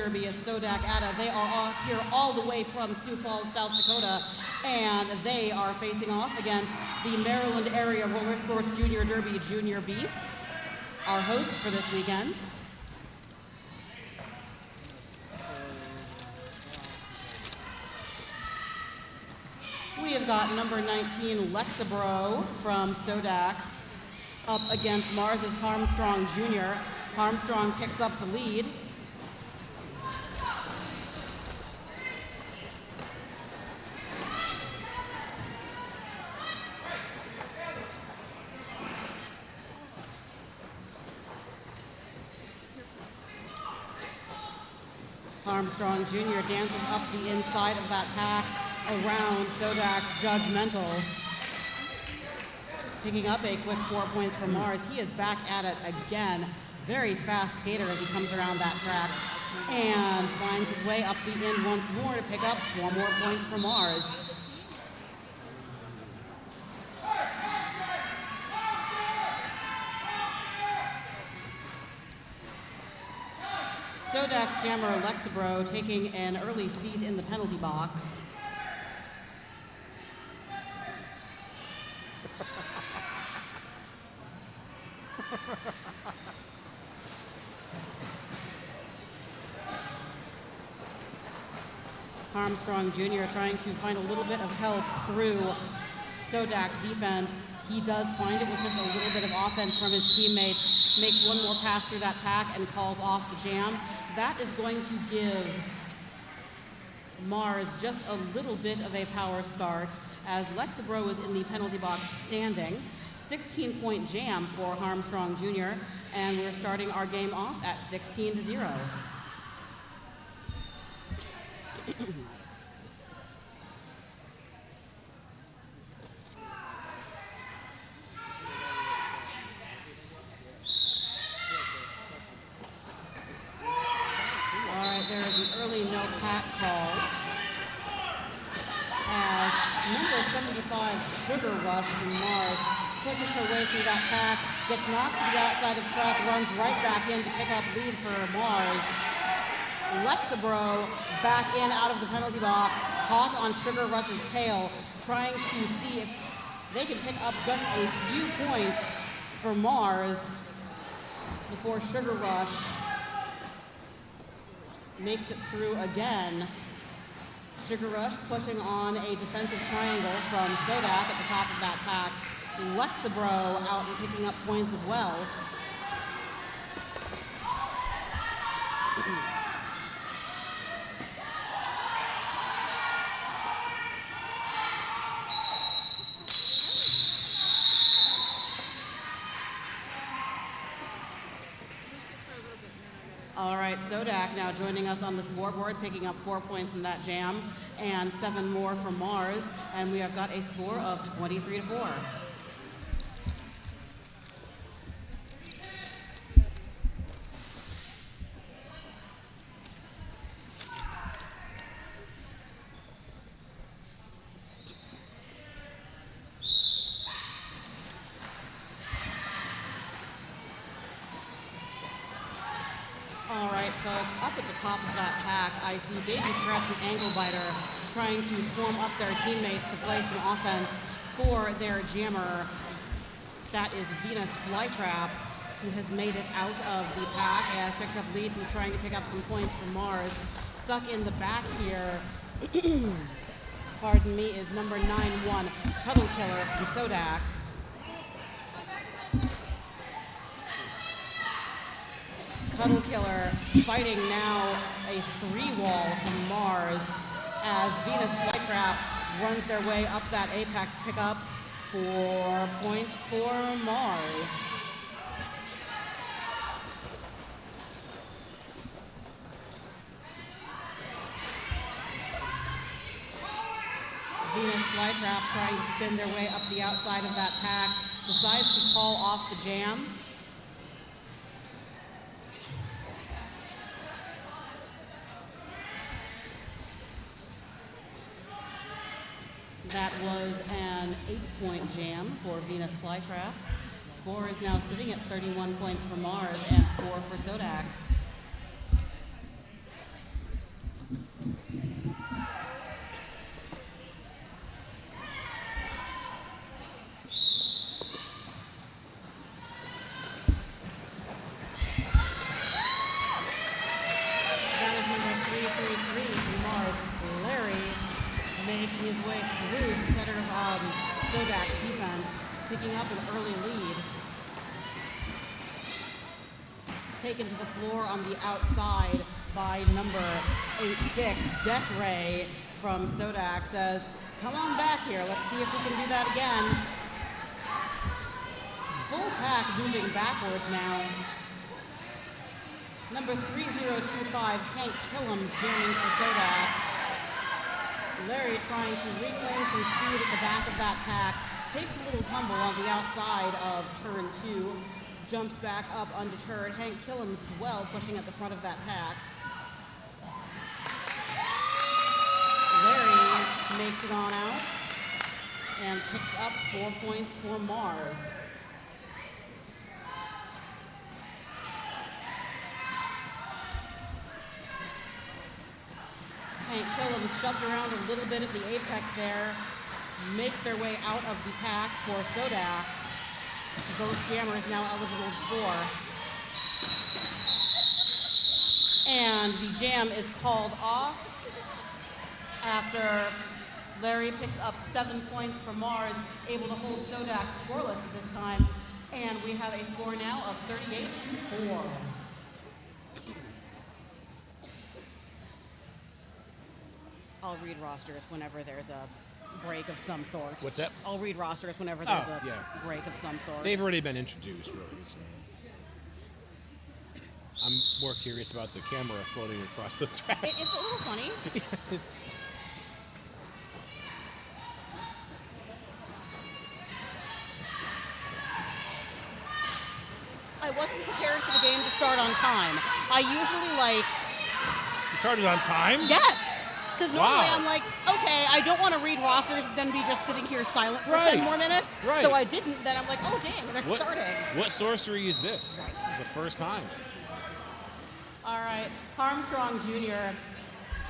Derby of Sodak Ada. They are off here all the way from Sioux Falls, South Dakota, and they are facing off against the Maryland Area Roller Sports Junior Derby Junior Beasts, our hosts for this weekend. We have got number 19, Lexibro from Sodak, up against Mars's Armstrong Jr. Armstrong picks up the lead. Armstrong Jr. dances up the inside of that pack around Sodak's Judgmental, picking up a quick 4 points from Mars. He is back at it again. Very fast skater as he comes around that track and finds his way up the end once more to pick up 4 more points for Mars. Sodak's jammer Lexibro taking an early seat in the penalty box. Armstrong Jr. trying to find a little bit of help through Sodak's defense. He does find it with just a little bit of offense from his teammates, makes one more pass through that pack and calls off the jam. That is going to give Mars just a little bit of a power start as Lexibro is in the penalty box standing. 16-point jam for Armstrong Jr., and we're starting our game off at 16-0. All right, there is an early no pack call as number 75, Sugar Rush from Mars, pushes her way through that pack, gets knocked to the outside of the track, runs right back in to pick up lead for Mars. Lexibro back in out of the penalty box, hot on Sugar Rush's tail, trying to see if they can pick up just a few points for Mars before Sugar Rush makes it through again. Sugar Rush pushing on a defensive triangle from Sodak at the top of that pack. Lexibro out and picking up points as well. All right, Sodak now joining us on the scoreboard, picking up 4 points in that jam and 7 more from Mars, and we have got a score of 23-4. All right, folks, up at the top of that pack, I see Baby Stretch and Ankle Biter trying to form up their teammates to play some offense for their jammer. That is Venus Flytrap, who has made it out of the pack and picked up lead and is trying to pick up some points from Mars. Stuck in the back here, pardon me, is number 9-1, Cuddle Killer from Sodak. Cuddle Killer fighting now a 3-wall from Mars as Venus Flytrap runs their way up that apex to pick up 4 points for Mars. Venus Flytrap trying to spin their way up the outside of that pack, decides to call off the jam. That was an 8-point jam for Venus Flytrap. Score is now sitting at 31 points for Mars and 4 for Sodak. That is number 333 from Mars. Larry making his way through the center of Sodak's defense, picking up an early lead. Taken to the floor on the outside by number 86, Death Ray from Sodak says, come on back here, let's see if we can do that again. Full pack moving backwards now. Number 3025, Hank Killam's jamming for Sodak. Larry trying to reclaim some speed at the back of that pack, takes a little tumble on the outside of turn 2, jumps back up undeterred. Hank Killam's as well pushing at the front of that pack. Larry makes it on out and picks up 4 points for Mars. Hank Killam shoved around a little bit at the apex there, makes their way out of the pack for Sodak. Both jammers now eligible to score. And the jam is called off after Larry picks up 7 points for Mars, able to hold Sodak scoreless at this time. And we have a score now of 38-4. I'll read rosters whenever there's a break of some sort. What's that? I'll read rosters whenever there's a break of some sort. They've already been introduced, really. So. I'm more curious about the camera floating across the track. It's a little funny. I wasn't prepared for the game to start on time. I usually like... You started on time? Yes! Because normally I'm like, okay, I don't want to read rosters and then be just sitting here silent for 10 more minutes. Right. So I didn't. Then I'm like, oh, dang, they're starting. What sorcery is this? This is the first time. All right. Armstrong Jr.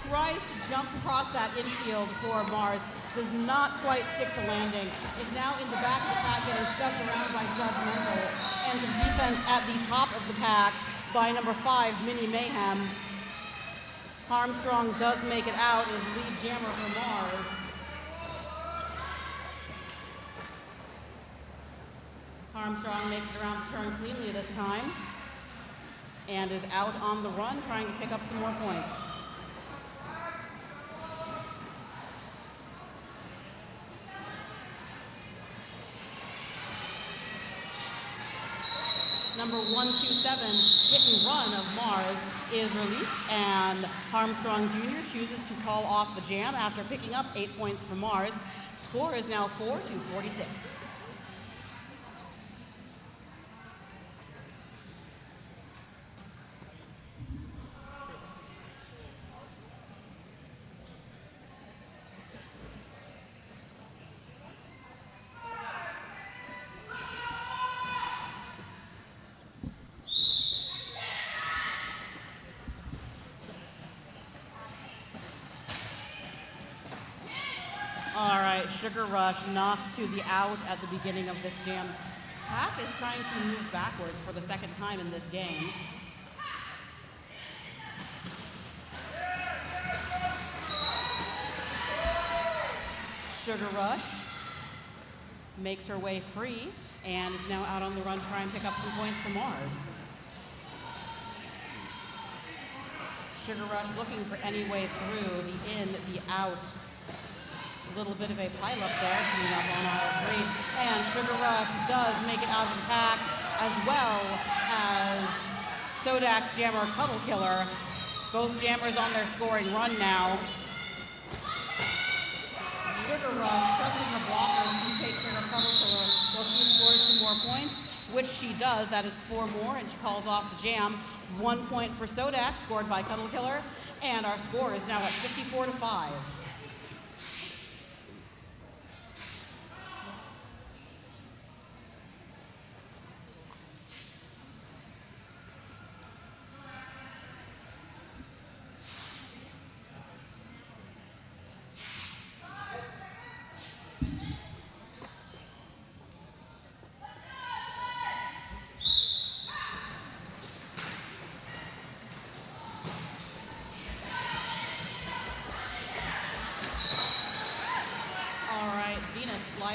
tries to jump across that infield for Mars. Does not quite stick the landing. Is now in the back of the pack getting shoved around by Judgmental. And some defense at the top of the pack by number 5, Mini Mayhem. Armstrong does make it out as lead jammer for Mars. Armstrong makes it around the turn cleanly this time and is out on the run trying to pick up some more points. Number 127, hit and run of Mars, is released, and Armstrong Jr. chooses to call off the jam after picking up 8 points for Mars. Score is now 4-46. All right, Sugar Rush knocked to the out at the beginning of this jam. Pack is trying to move backwards for the second time in this game. Sugar Rush makes her way free and is now out on the run trying to pick up some points for Mars. Sugar Rush looking for any way through, the in, the out. A little bit of a pile-up there, coming up on aisle 3. And Sugar Rush does make it out of the pack, as well as Sodak's jammer, Cuddle Killer. Both jammers on their scoring run now. Sugar Rush trusting her blockers to take care of Cuddle Killer while she scores some more points, which she does. That is 4 more, and she calls off the jam. 1 point for Sodak, scored by Cuddle Killer, and our score is now at 54-5.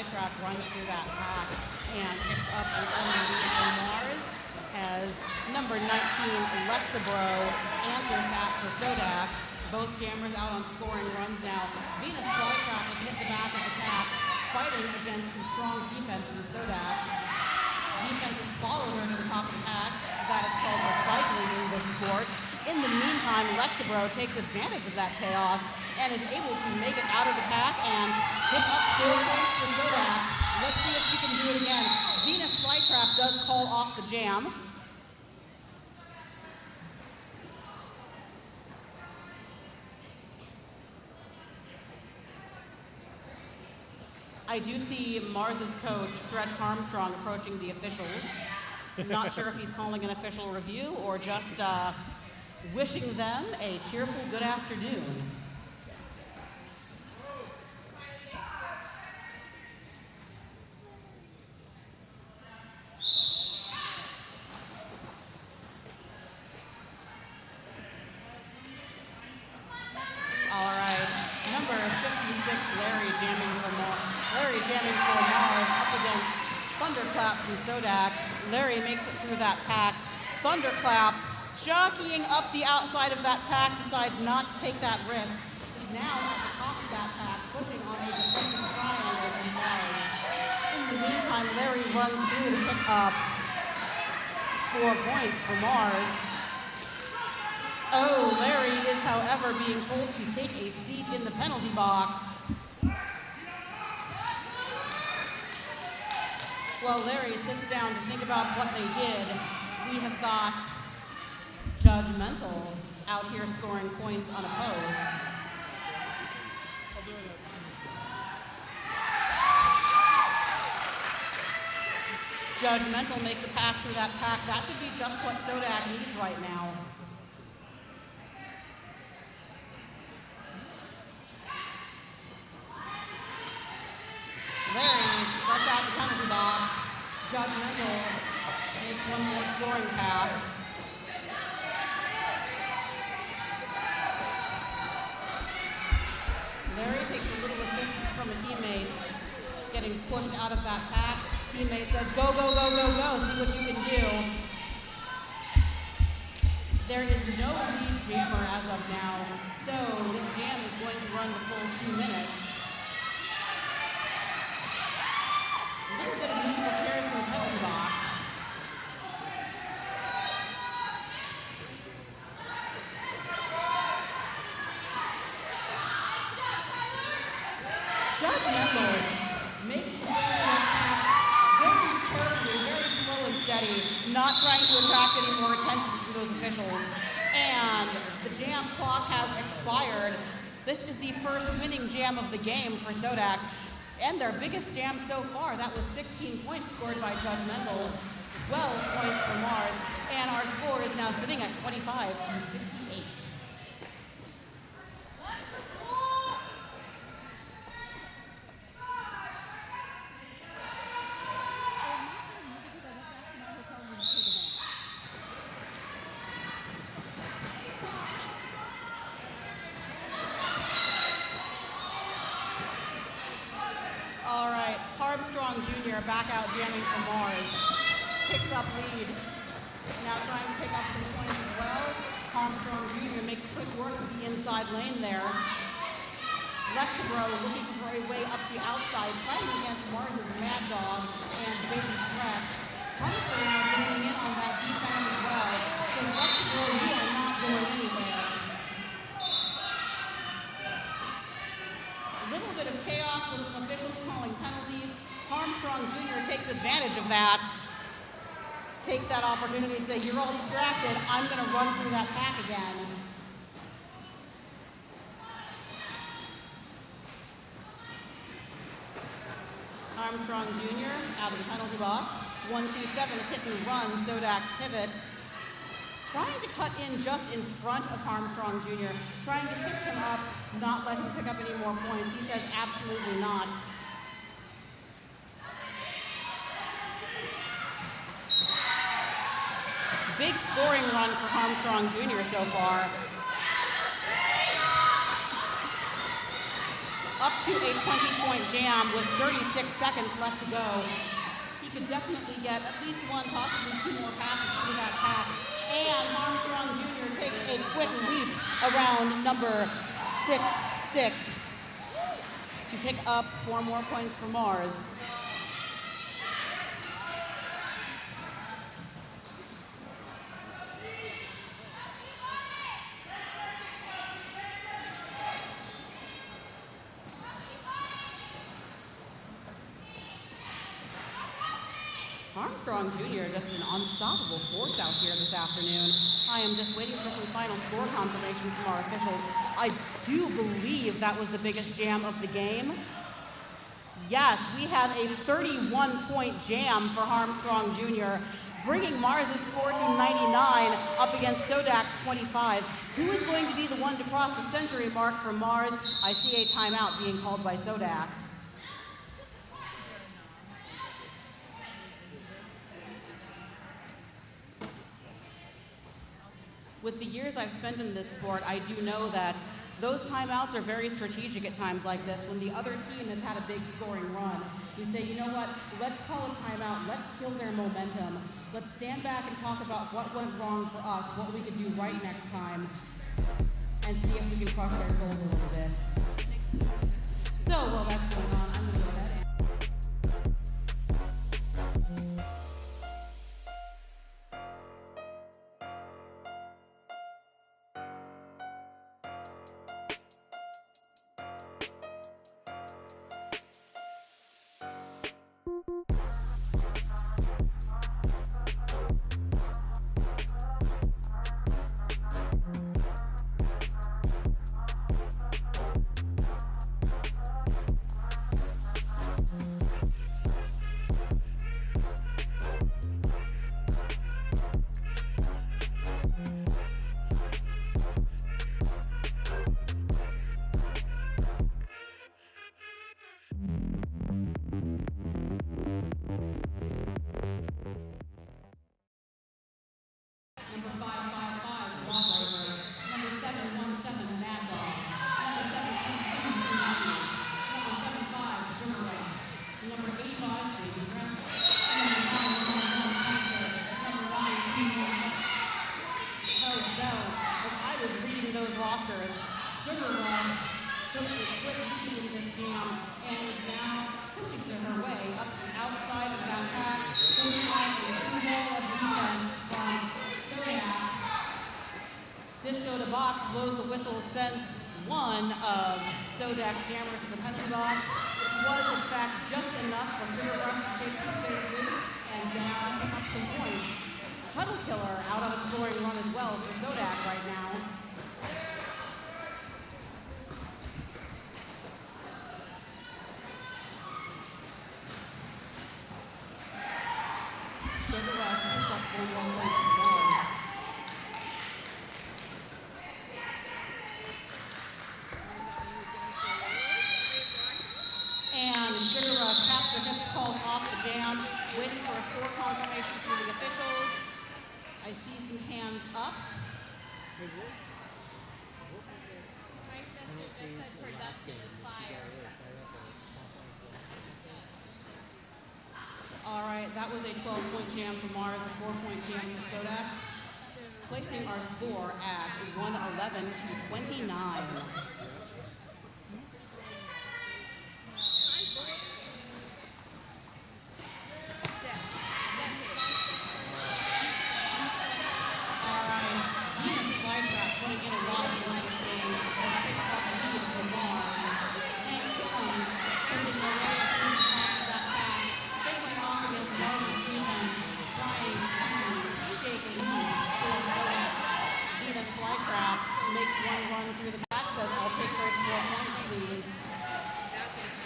Flytrap runs through that pack and picks up an early lead for Mars as number 19, Lexabro, answers that for Sodak. Both jammers out on scoring runs now. Venus Flytrap has hit the back of the pack, fighting against some strong defense from Sodak. Defense has followed her to the top of the pack. That is called recycling in this sport. In the meantime, Lexabro takes advantage of that chaos and is able to make it out of the pack and pick up 4 points for Sodak. Let's see if she can do it again. Venus Flytrap does call off the jam. I do see Mars's coach, Stretch Armstrong, approaching the officials. Not sure if he's calling an official review or just wishing them a cheerful good afternoon. All right, number 56, Larry jamming for Mars up against Thunderclap from Sodak. Larry makes it through that pack. Thunderclap, jockeying up the outside of that pack, decides not to take that risk. Is now at the top of that pack, pushing on a defensive triangle from Mars. In the meantime, Larry runs through to pick up 4 points for Mars. Oh, Larry is, however, being told to take a seat in the penalty box. While Larry sits down to think about what they did, we have got Judgmental out here scoring points unopposed. Judgmental makes a pass through that pack. That could be just what Sodak needs right now. Larry starts out the penalty box. Judgmental makes one more scoring pass. Larry takes a little assistance from a teammate, getting pushed out of that pack. Teammate says, go, go, go, go, go, see what you can do. There is no lead jammer as of now, so this jam is going to run the full 2 minutes. A little bit of musical chairs in the penalty box. Judgmental making his way to that pack very carefully, very slow and steady, not trying to attract any more attention from those officials. And the jam clock has expired. This is the first winning jam of the game for Sodak. And their biggest jam so far. That was 16 points scored by Judgmental, 12 points for Mars, and our score is now sitting at 25 to 68. Jr. back out jamming for Mars. Picks up lead. Now trying to pick up some points as well. Armstrong Jr. makes quick work of the inside lane there. Lexabro looking for a way up the outside, fighting against Mars's Mad Dog and Baby Stretch. Punisher now joining in on that defense as well. So Lexabro, you are not going anywhere. A little bit of chaos with some officials calling penalties. Armstrong Jr. takes advantage of that, takes that opportunity to say, you're all distracted, I'm going to run through that pack again. Armstrong Jr. out of the penalty box. 1-2-7, hit and run, Sodak's pivot. Trying to cut in just in front of Armstrong Jr., trying to pitch him up, not let him pick up any more points. He says absolutely not. Big scoring run for Armstrong Jr. so far. up to a 20-point jam with 36 seconds left to go. He could definitely get at least one, possibly two more passes through that pack. And Armstrong Jr. takes a quick leap around number 6-6 to pick up 4 more points for Mars. Armstrong Jr. just an unstoppable force out here this afternoon. I am just waiting for some final score confirmation from our officials. I do believe that was the biggest jam of the game. Yes, we have a 31-point jam for Armstrong Jr., bringing Mars' score to 99 up against Sodak's 25. Who is going to be the one to cross the century mark for Mars? I see a timeout being called by Sodak. With the years I've spent in this sport, I do know that those timeouts are very strategic at times like this. When the other team has had a big scoring run, you say, you know what, let's call a timeout, let's kill their momentum. Let's stand back and talk about what went wrong for us, what we could do right next time, and see if we can crush their goals a little bit. So while that's going on, I'm going to go ahead and... blows the whistle, sends one of Sodak's jammers to the penalty box, which was in fact just enough for Sugar Rush to shake some space loose and pick up some points. Puddle Killer out on a scoring run as well for Sodak right now. Sugar Rush picks up 41 points for Mars. And Sugar Rush taps their hip calls off the jam, waiting for a score confirmation from the officials. I see some hands up. My sister just said production is fire. All right, that was a 12-point jam for Mars, a 4-point jam for Sodak, placing our score at 111 to 29.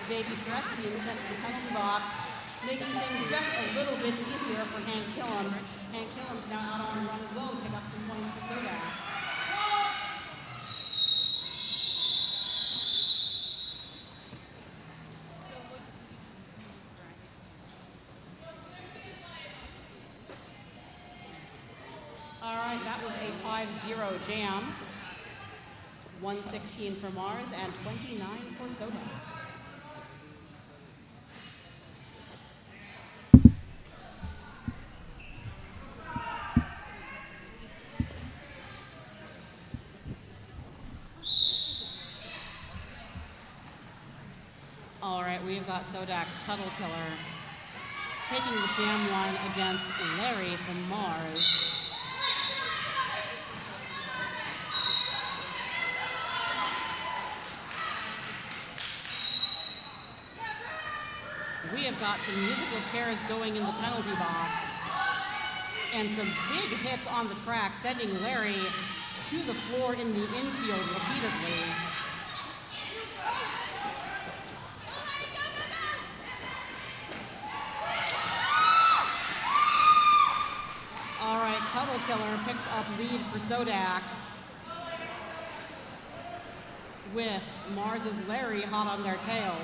Baby Threats being sent to the penalty box, making things just a little bit easier for Hank Killams. Hank Killams now out on a run as well to pick up some points for Sodak. All right, that was a 5-0 jam. 116 for Mars and 29 for Sodak. All right, we've got Sodak's Cuddle Killer taking the jam one against Larry from Mars. We have got some musical chairs going in the penalty box and some big hits on the track, sending Larry to the floor in the infield repeatedly. All right, Cuddle Killer picks up lead for Sodak with Mars's Larry hot on their tail.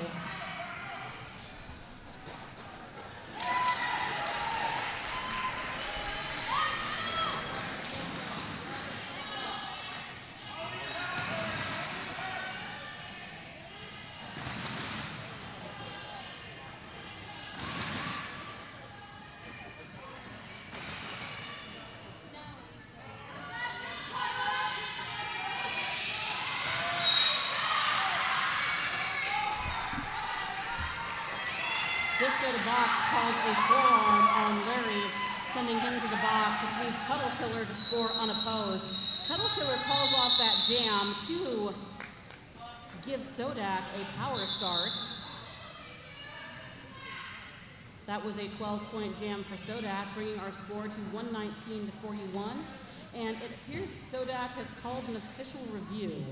Disco to box calls a forearm on Larry, sending him to the box, which leaves Cuddle Killer to score unopposed. Cuddle Killer calls off that jam to give Sodak a power start. That was a 12-point jam for Sodak, bringing our score to 119 to 41. And it appears Sodak has called an official review.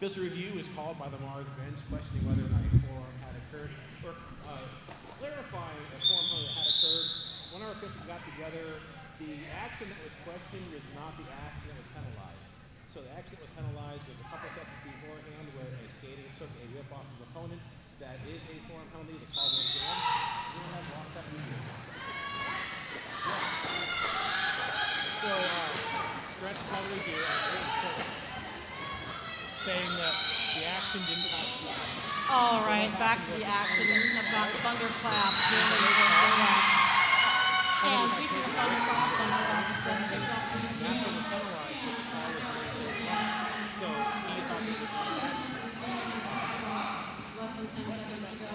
Official review is called by the Mars bench, questioning whether or not a forearm had occurred, or clarifying a forearm that had occurred. When our officials got together, the action that was questioned was not the action that was penalized. So the action that was penalized was a couple seconds beforehand where a skater took a whip off of the opponent. That is a forearm penalty. The call went down. Anyone has lost that review? So Stretch called a review saying that the action didn't constitute. All right, back to the action. We have got Thunderclap jamming over Sodak. And speaking of Thunderclap, Thunderclap is going to pick up the After the penalized, the call was made. So he thought that it was an action. less than 10 seconds to go.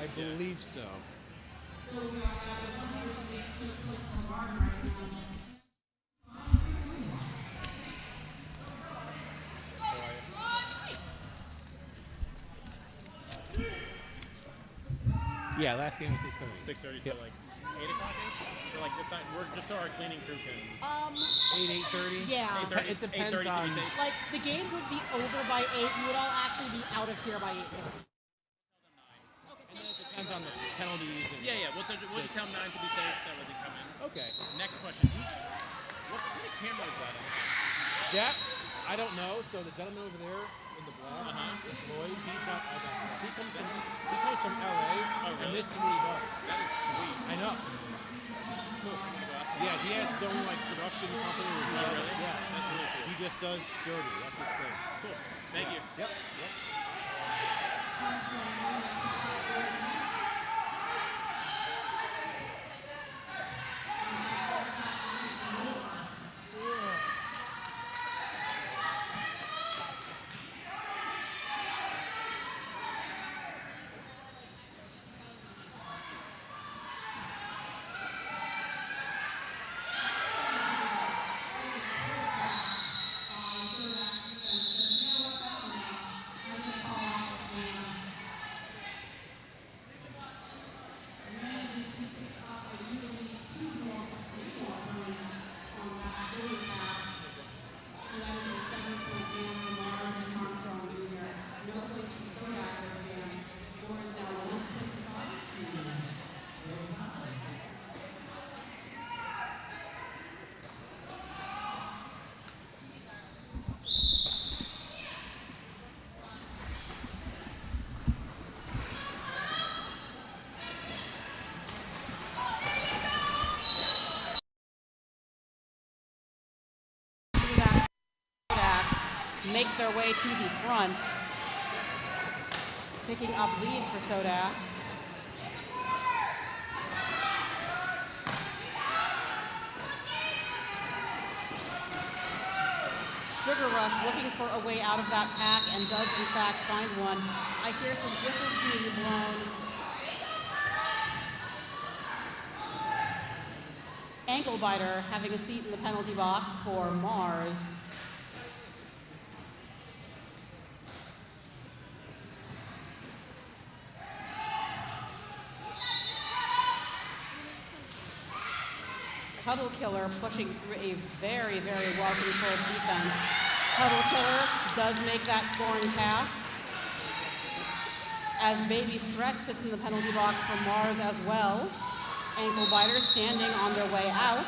I believe so. Yeah, last game was 6:30. 6:30, so like 8 o'clock. So like this time, we're just so our cleaning crew can. 8:30. Yeah. 8:30. It depends 8:30 on- to be safe. Like, the game would be over by 8. You would all actually be out of here by 8:30. And then it depends on the penalties. And Yeah. We'll just tell them 9 to be safe. That way they come in. Okay. Next question. What kind of camera is that on? That I don't know. So the gentleman over there in the black Uh-huh. is Lloyd. He's got all that stuff. He comes from LA, Oh, and really? this is what he does. That is sweet. I know. Cool. Awesome. Yeah, he has his own like production company. Where he Oh, does really? it. Yeah. That's really cool. He just does dirty. That's his thing. Cool. Thank you. Yep. their way to the front, picking up lead for Sodak. Sugar Rush looking for a way out of that pack and does in fact find one. I hear some whistles being blown. Ankle biter having a seat in the penalty box for Mars. Cuddle Killer pushing through a very, very well-controlled defense. Cuddle Killer does make that scoring pass. As Baby Stretch sits in the penalty box for Mars as well. Ankle biters standing on their way out.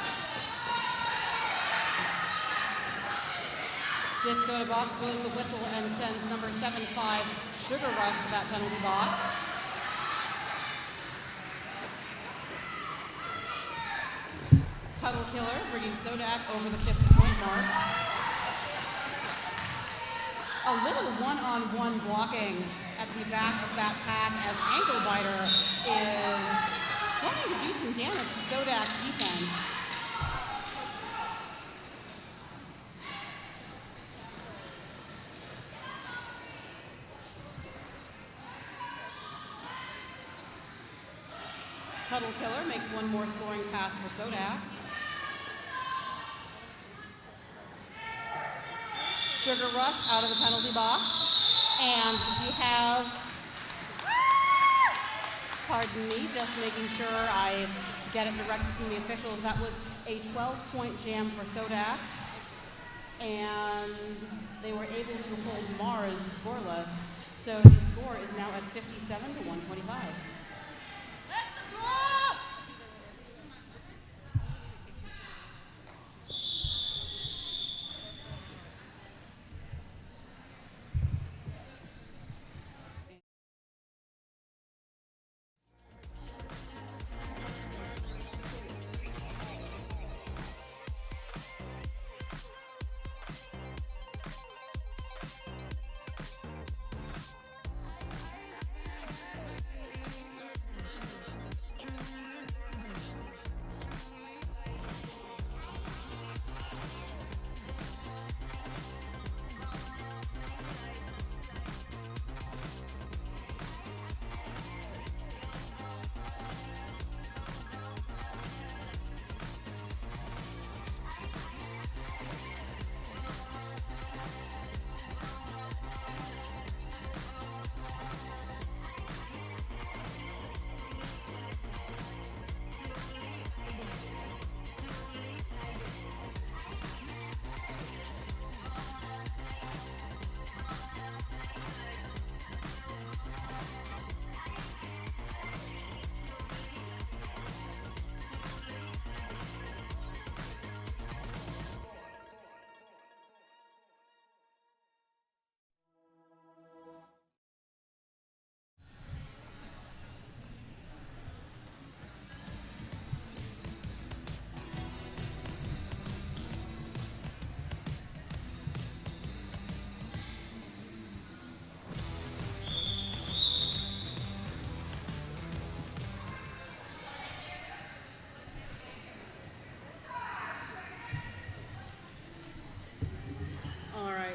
Disco to box blows the whistle and sends number 7-5 Sugar Rush to that penalty box. Cuddle Killer bringing Sodak over the 50-point mark. A little one-on-one blocking at the back of that pack as Ankle Biter is trying to do some damage to Sodak's defense. Cuddle Killer makes one more scoring pass for Sodak. Sugar Rush out of the penalty box. And we have, pardon me, just making sure I get it directly from the officials. That was a 12-point jam for Sodak. And they were able to hold Mars scoreless. So the score is now at 57 to 125.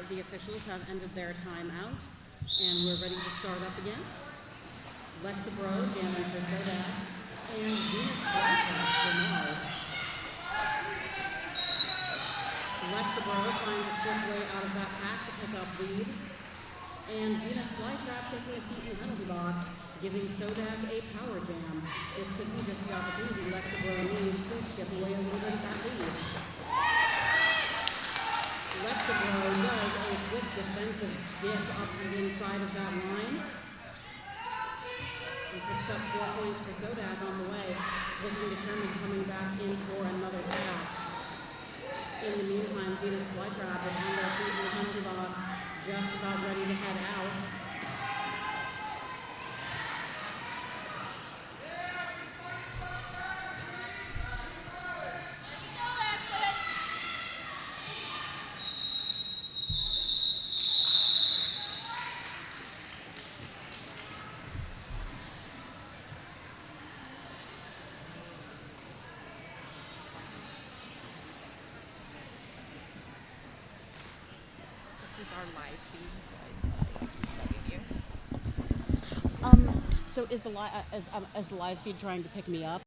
The officials have ended their timeout, and we're ready to start up again. Lexabro jamming for Sodak, and Venus Flytrap for Mars. Lexabro finds a quick way out of that pack to pick up lead, and Venus Flytrap taking a seat in the penalty box, giving Sodak a power jam. This could be just the opportunity Lexabro needs to chip away a little bit of that lead. Lexabro does a quick defensive dip up to the inside of that line. He picks up 4 points for Sodak on the way, looking determined coming back in for another pass. In the meantime, Venus Flytrap is on their feet in the penalty box, just about ready to head out. live feed, so I thought I'd keep bugging you. So is the live feed trying to pick me up?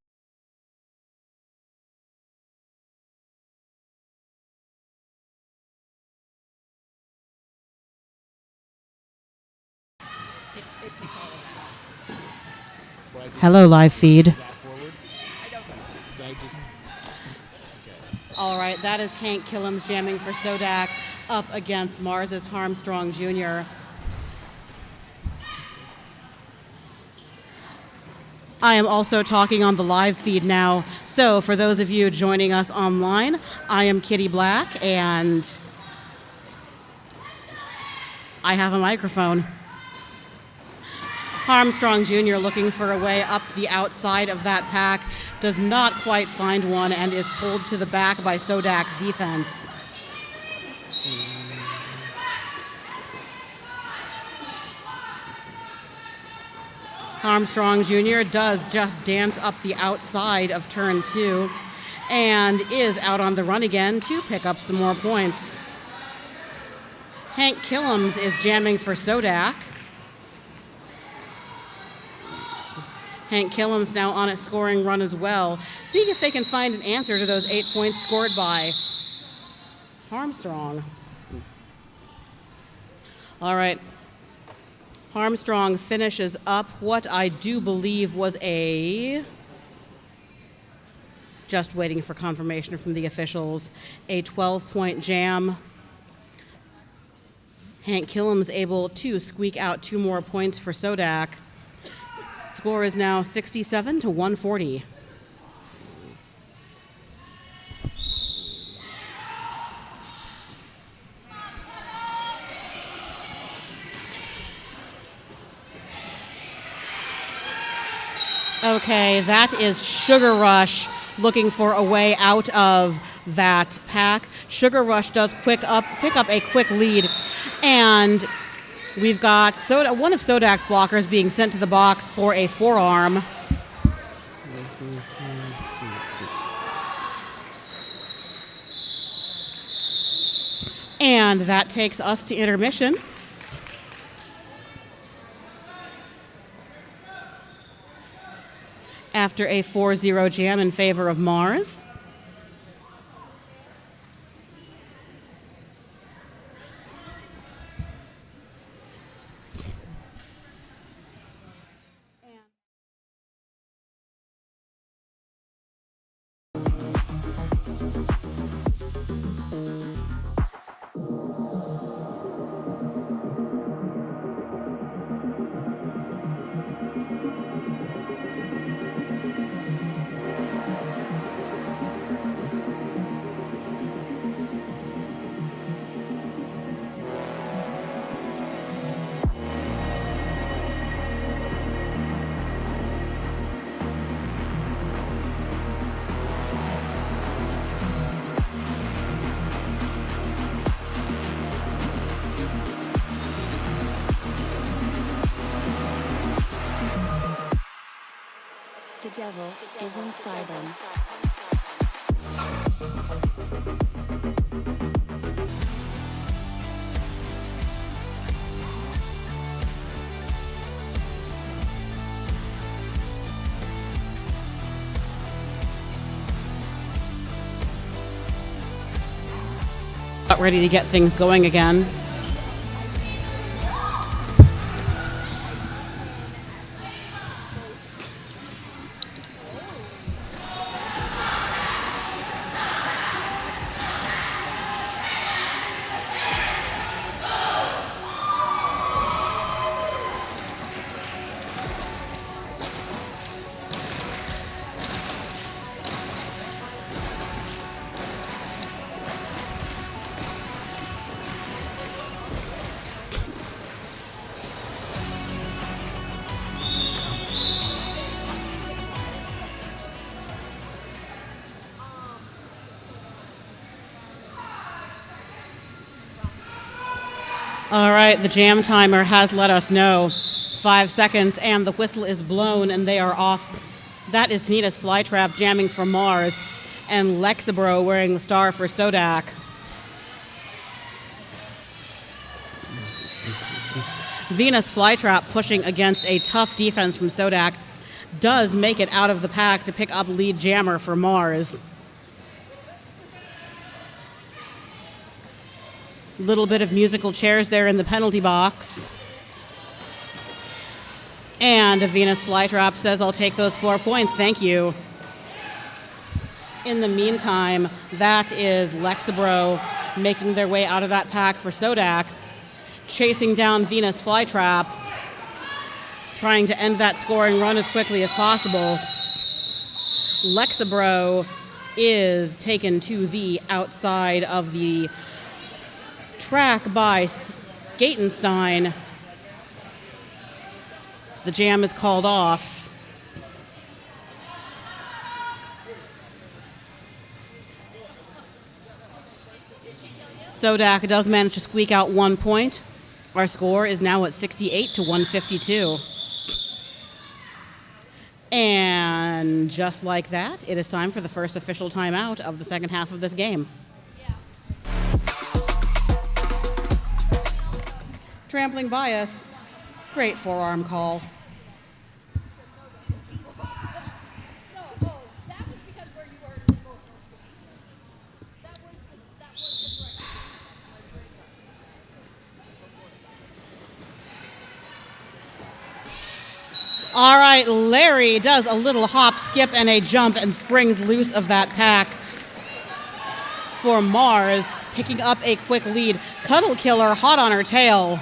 It picked all of that. Well, I just- Hello, live feed. Is that forward? I don't know. Did I just? Okay. All right, that is Hank Killams jamming for Sodak up against Mars's Harmstrong Jr. I am also talking on the live feed now. So for those of you joining us online, I am Kitty Black, and I have a microphone. Harmstrong Jr. looking for a way up the outside of that pack, does not quite find one, and is pulled to the back by Sodak's defense. Harmstrong Jr. does just dance up the outside of turn 2 and is out on the run again to pick up some more points. Hank Killams is jamming for Sodak. Hank Killams now on a scoring run as well, seeing if they can find an answer to those 8 points scored by Harmstrong. All right. Harmstrong finishes up what I do believe was just waiting for confirmation from the officials, a 12-point jam. Hank Killams able to squeak out 2 more points for Sodak. Score is now 67 to 140. Okay, that is Sugar Rush looking for a way out of that pack. Sugar Rush does pick up a quick lead, and we've got one of Sodak's blockers being sent to the box for a forearm. And that takes us to intermission. After a 4-0 jam in favor of Mars. The devil is inside them. About ready to get things going again. All right, the jam timer has let us know 5 seconds, and the whistle is blown, and they are off. That is Nina's Flytrap jamming for Mars, and Lexibro wearing the star for Sodak. Venus Flytrap pushing against a tough defense from Sodak does make it out of the pack to pick up lead jammer for Mars. Little bit of musical chairs there in the penalty box. And a Venus Flytrap says, I'll take those 4 points, thank you. In the meantime, that is Lexabro making their way out of that pack for Sodak, chasing down Venus Flytrap, trying to end that scoring run as quickly as possible. Lexabro is taken to the outside of the track by Gatenstein. So the jam is called off. Sodak does manage to squeak out 1 point. Our score is now at 68 to 152. And just like that, it is time for the first official timeout of the second half of this game. Trampling bias. Great forearm call. All right, Larry does a little hop, skip, and a jump and springs loose of that pack for Mars, picking up a quick lead. Cuddle Killer hot on her tail.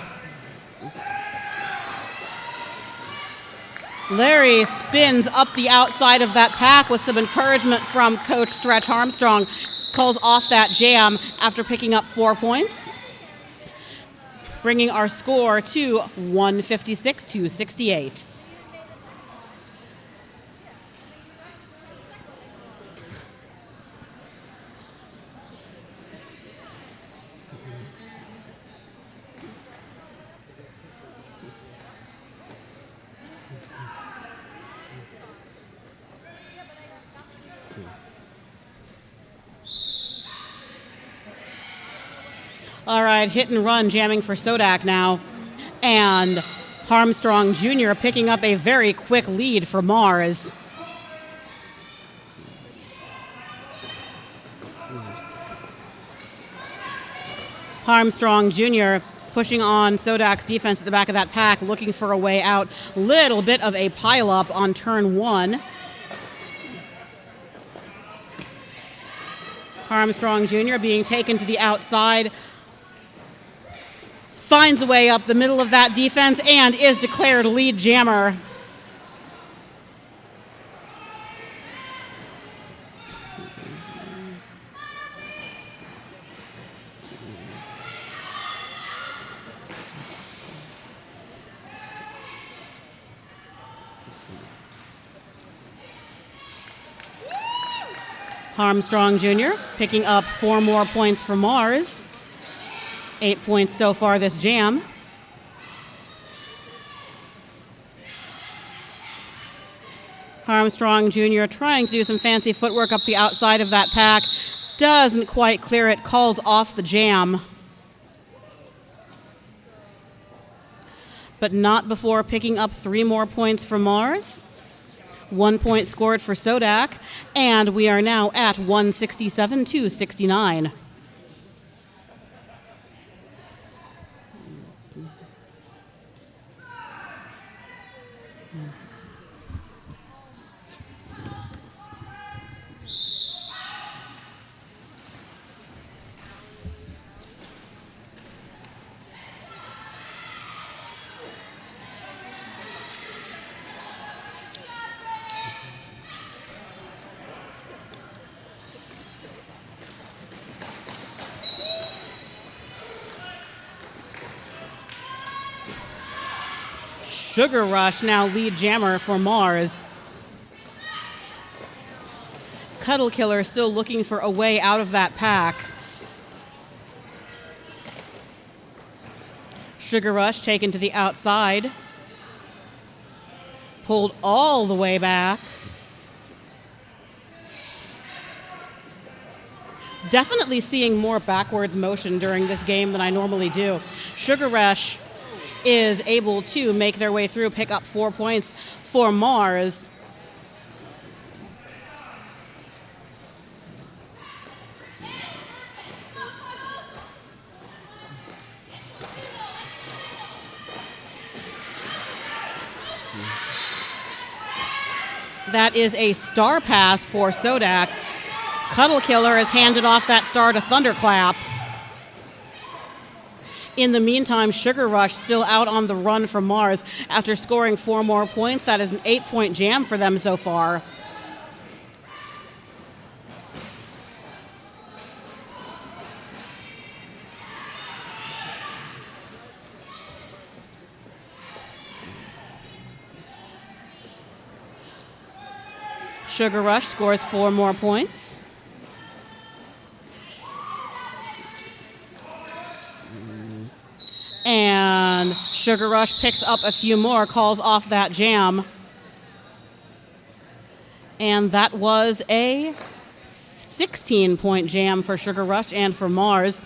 Larry spins up the outside of that pack with some encouragement from Coach Stretch Armstrong. Calls off that jam after picking up 4 points, bringing our score to 156 to 68. All right, hit and run jamming for Sodak now. And Armstrong Jr. picking up a very quick lead for Mars. Armstrong Jr. pushing on Sodak's defense at the back of that pack, looking for a way out. Little bit of a pileup on turn 1. Armstrong Jr. being taken to the outside, finds a way up the middle of that defense and is declared lead jammer. Armstrong Jr. picking up 4 more points for Mars. 8 points so far this jam. Armstrong Jr. trying to do some fancy footwork up the outside of that pack. Doesn't quite clear it, calls off the jam. But not before picking up 3 more points for Mars. 1 point scored for Sodak, and we are now at 167 to 69. Sugar Rush now lead jammer for Mars. Cuddle Killer still looking for a way out of that pack. Sugar Rush taken to the outside. Pulled all the way back. Definitely seeing more backwards motion during this game than I normally do. Sugar Rush is able to make their way through, pick up 4 points for Mars. That is a star pass for Sodak. Cuddle Killer has handed off that star to Thunderclap. In the meantime, Sugar Rush still out on the run for Mars after scoring 4 more points. That is an 8-point jam for them so far. Sugar Rush scores 4 more points. And Sugar Rush picks up a few more, calls off that jam. And that was a 16-point jam for Sugar Rush and for Mars.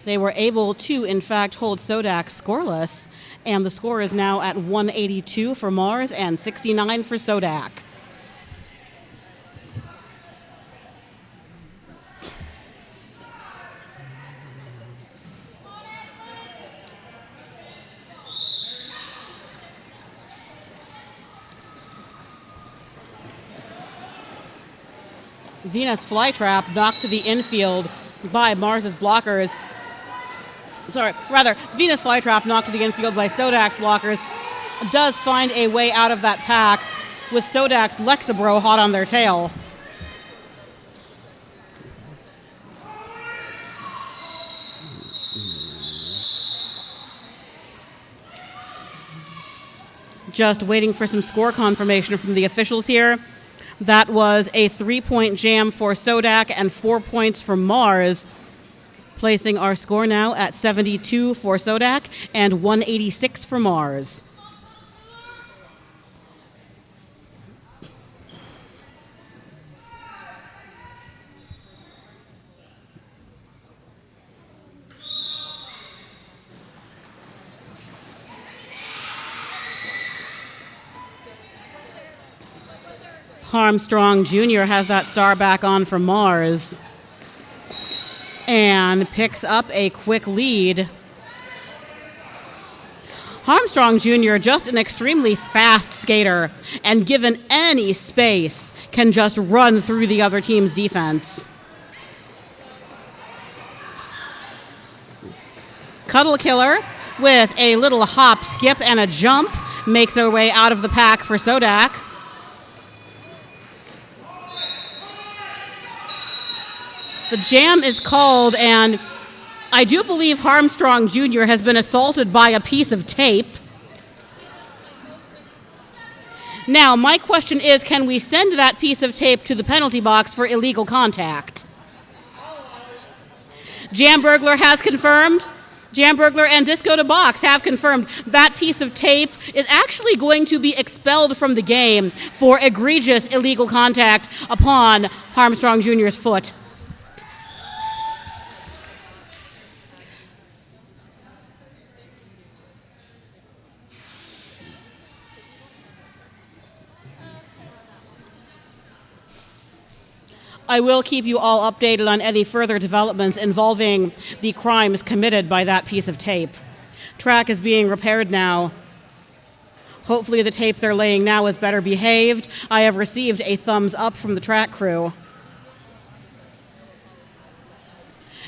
They were able to, in fact, hold Sodak scoreless. And the score is now at 182 for Mars and 69 for Sodak. Venus Flytrap knocked to the infield by Mars's blockers. Venus Flytrap knocked to the infield by Sodak's blockers. Does find a way out of that pack with Sodak's Lexabro hot on their tail. Just waiting for some score confirmation from the officials here. That was a 3-point jam for Sodak and 4 points for Mars, placing our score now at 72 for Sodak and 186 for Mars. Armstrong Jr. has that star back on for Mars and picks up a quick lead. Armstrong Jr., just an extremely fast skater, and given any space, can just run through the other team's defense. Cuddle Killer, with a little hop, skip, and a jump, makes their way out of the pack for Sodak. The jam is called, and I do believe Armstrong Jr. has been assaulted by a piece of tape. Now, my question is, can we send that piece of tape to the penalty box for illegal contact? Jam Burglar has confirmed. Jam Burglar and Disco to Box have confirmed that piece of tape is actually going to be expelled from the game for egregious illegal contact upon Armstrong Jr.'s foot. I will keep you all updated on any further developments involving the crimes committed by that piece of tape. Track is being repaired now. Hopefully the tape they're laying now is better behaved. I have received a thumbs up from the track crew.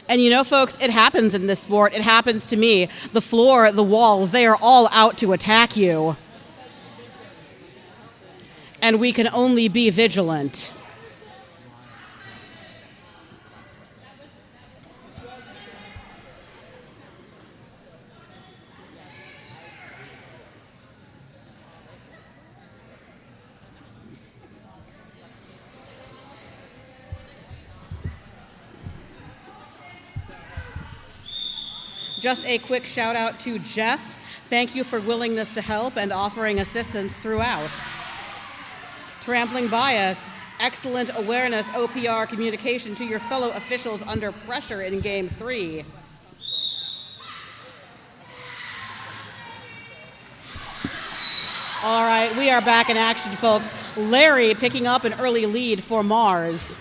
And you know, folks, it happens in this sport. It happens to me. The floor, the walls, they are all out to attack you. And we can only be vigilant. Just a quick shout out to Jeff. Thank you for willingness to help and offering assistance throughout. Trampling Bias, excellent awareness, OPR communication to your fellow officials under pressure in Game 3. All right, we are back in action, folks. Larry picking up an early lead for Mars.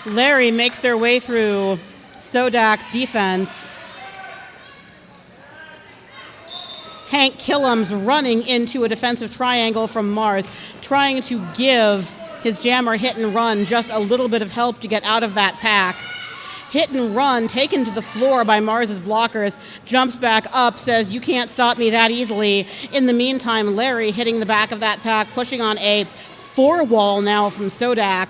Larry makes their way through Sodak's defense. Hank Killam's running into a defensive triangle from Mars, trying to give his jammer Hit and Run just a little bit of help to get out of that pack. Hit and Run, taken to the floor by Mars's blockers, jumps back up, says, "You can't stop me that easily." In the meantime, Larry hitting the back of that pack, pushing on a 4-wall now from Sodak,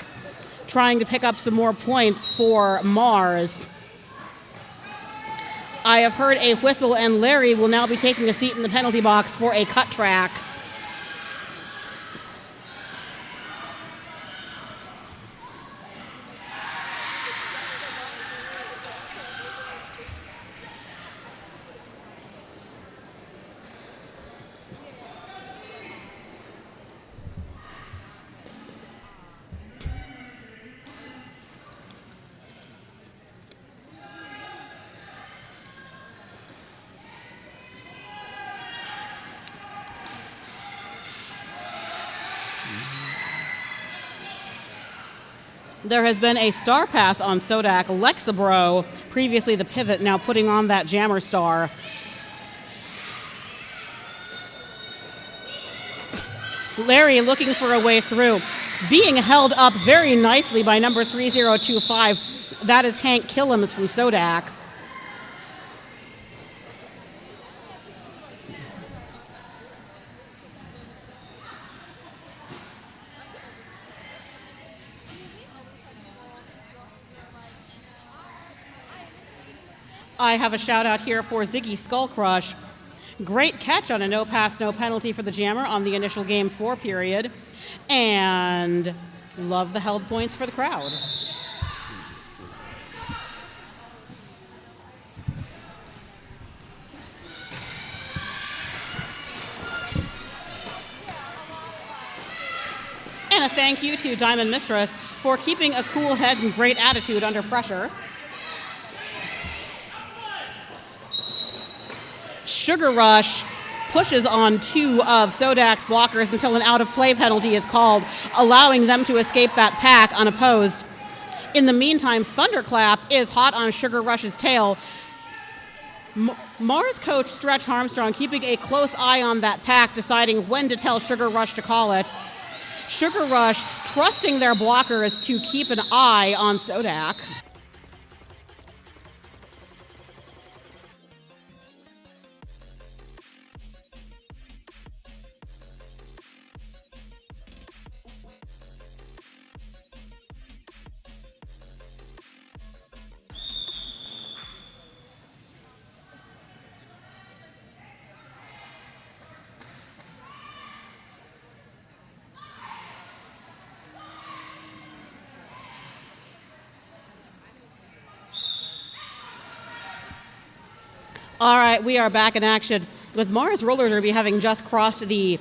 trying to pick up some more points for Mars. I have heard a whistle, and Larry will now be taking a seat in the penalty box for a cut track. There has been a star pass on Sodak. Lexabro, previously the pivot, now putting on that jammer star. Larry looking for a way through. Being held up very nicely by number 3025. That is Hank Killams from Sodak. I have a shout out here for Ziggy Skullcrush. Great catch on a no pass, no penalty for the jammer on the initial game 4 period. And love the held points for the crowd. And a thank you to Diamond Mistress for keeping a cool head and great attitude under pressure. Sugar Rush pushes on 2 of Sodak's blockers until an out-of-play penalty is called, allowing them to escape that pack unopposed. In the meantime, Thunderclap is hot on Sugar Rush's tail. Mars coach Stretch Armstrong keeping a close eye on that pack, deciding when to tell Sugar Rush to call it. Sugar Rush trusting their blockers to keep an eye on Sodak. All right, we are back in action with Mars Roller Derby having just crossed the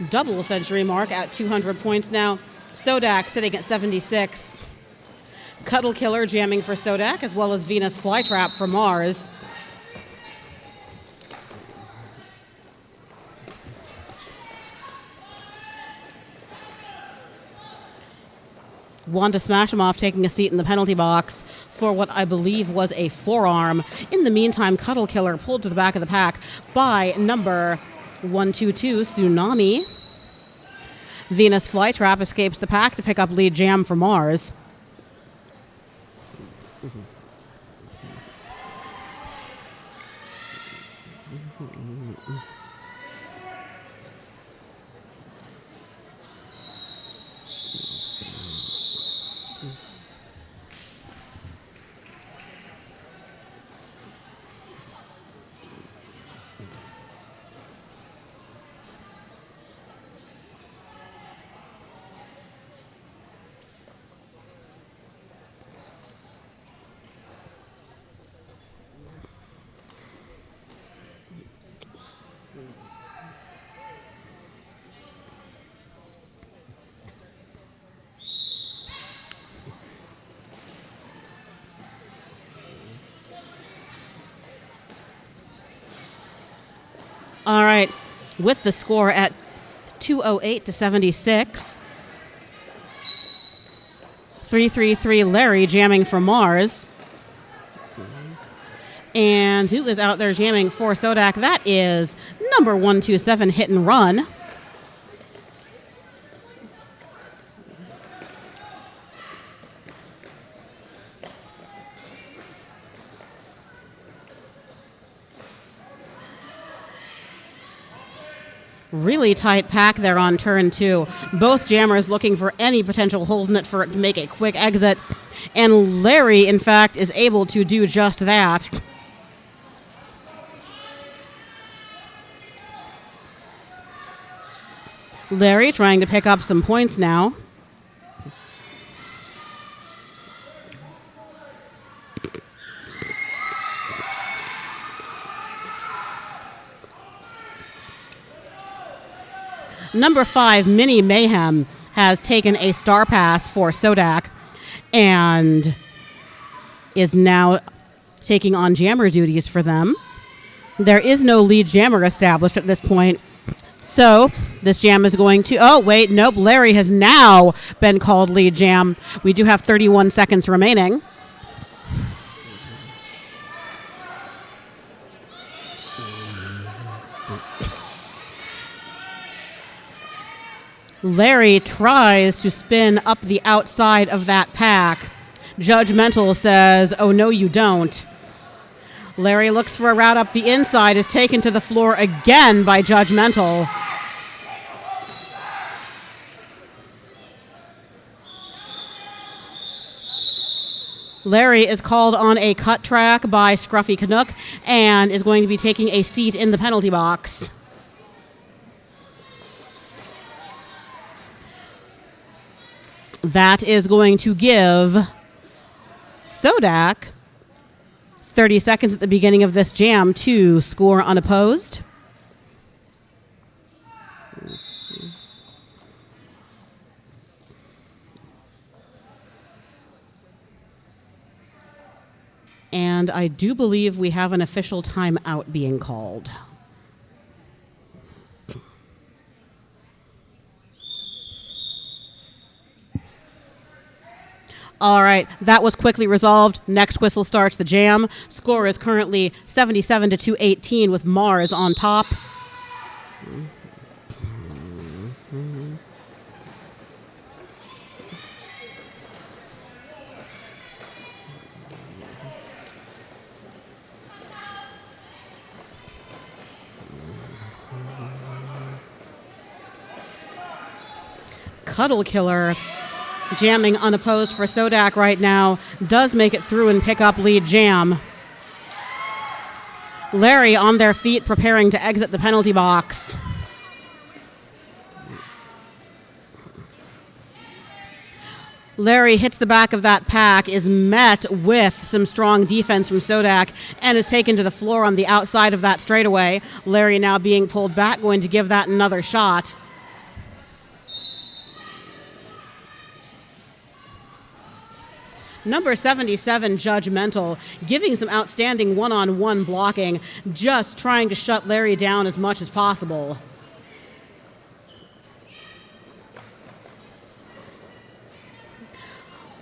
double century mark at 200 points now. Sodak sitting at 76. Cuddle Killer jamming for Sodak, as well as Venus Flytrap for Mars. Wanda Smashimoff taking a seat in the penalty box for what I believe was a forearm. In the meantime, Cuddle Killer pulled to the back of the pack by number 122, Tsunami. Venus Flytrap escapes the pack to pick up lead jam for Mars. All right, with the score at 208 to 76. 3-3-3 Larry jamming for Mars. And who is out there jamming for Sodak? That is number 127 Hit and Run. Really tight pack there on turn 2. Both jammers looking for any potential holes in it for it to make a quick exit. And Larry, in fact, is able to do just that. Larry trying to pick up some points now. Number 5, Mini Mayhem, has taken a star pass for Sodak and is now taking on jammer duties for them. There is no lead jammer established at this point. So this jam is going to, oh, wait, nope, Larry has now been called lead jam. We do have 31 seconds remaining. Larry tries to spin up the outside of that pack. Judgmental says, oh, no, you don't. Larry looks for a route up the inside, is taken to the floor again by Judgmental. Larry is called on a cut track by Scruffy Canuck and is going to be taking a seat in the penalty box. That is going to give Sodak 30 seconds at the beginning of this jam to score unopposed. And I do believe we have an official timeout being called. All right, that was quickly resolved. Next whistle starts the jam. Score is currently 77 to 218 with Mars on top. Cuddle Killer, jamming unopposed for Sodak right now, does make it through and pick up lead jam. Larry on their feet preparing to exit the penalty box. Larry hits the back of that pack, is met with some strong defense from Sodak, and is taken to the floor on the outside of that straightaway. Larry now being pulled back, going to give that another shot. Number 77, Judgmental, giving some outstanding one-on-one blocking, just trying to shut Larry down as much as possible.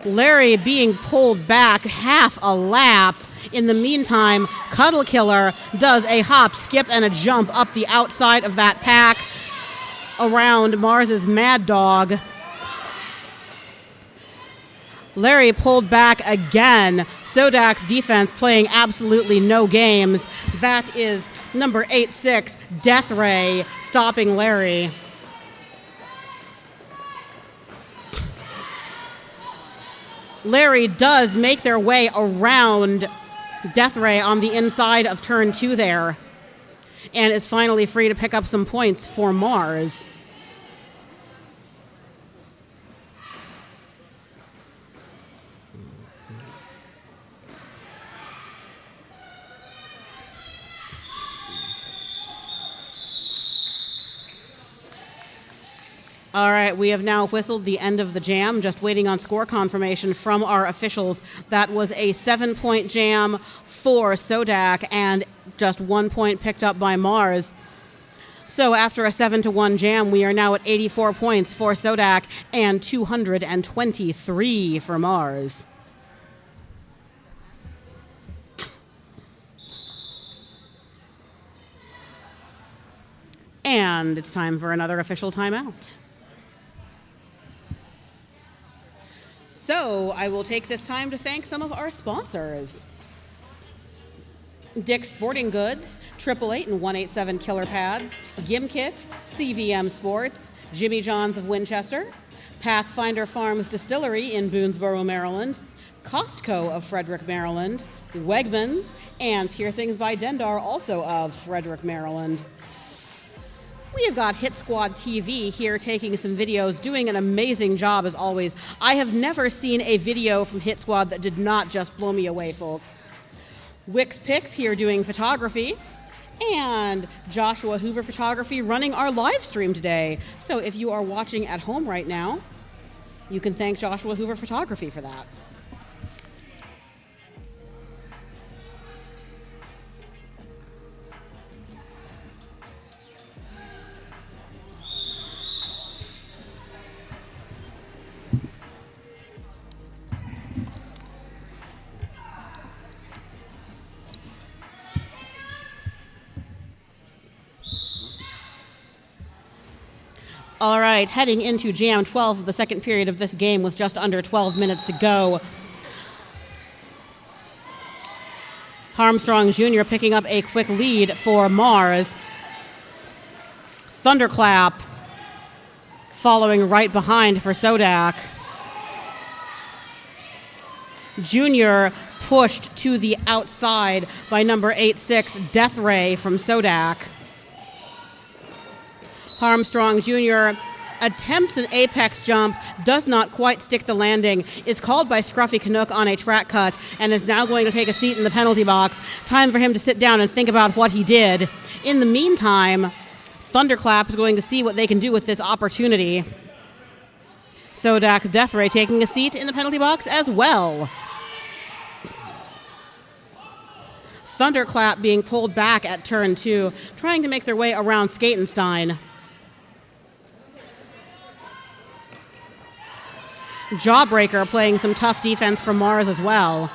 Larry being pulled back half a lap. In the meantime, Cuddle Killer does a hop, skip, and a jump up the outside of that pack around Mars's Mad Dog. Larry pulled back again. Sodak's defense playing absolutely no games. That is number 86, Death Ray, stopping Larry. Larry does make their way around Death Ray on the inside of turn 2 there, and is finally free to pick up some points for Mars. All right, we have now whistled the end of the jam, just waiting on score confirmation from our officials. That was a 7-point jam for Sodak and just 1 point picked up by Mars. So after a 7-1 jam, we are now at 84 points for Sodak and 223 for Mars. And it's time for another official timeout. So I will take this time to thank some of our sponsors. Dick's Sporting Goods, 888 and 187 Killer Pads, Gimkit, CVM Sports, Jimmy John's of Winchester, Pathfinder Farms Distillery in Boonesboro, Maryland, Costco of Frederick, Maryland, Wegmans, and Piercings by Dendar, also of Frederick, Maryland. We have got Hit Squad TV here taking some videos, doing an amazing job as always. I have never seen a video from Hit Squad that did not just blow me away, folks. Wix Picks here doing photography, and Joshua Hoover Photography running our live stream today. So if you are watching at home right now, you can thank Joshua Hoover Photography for that. All right, heading into Jam 12 of the second period of this game with just under 12 minutes to go. Armstrong Jr. picking up a quick lead for Mars. Thunderclap following right behind for Sodak. Jr. pushed to the outside by number 86, Death Ray from Sodak. Armstrong Jr. attempts an apex jump, does not quite stick the landing, is called by Scruffy Canuck on a track cut, and is now going to take a seat in the penalty box. Time for him to sit down and think about what he did. In the meantime, Thunderclap is going to see what they can do with this opportunity. Sodak's Death Ray taking a seat in the penalty box as well. Thunderclap being pulled back at turn 2, trying to make their way around Skatenstein. Jawbreaker playing some tough defense from Mars as well.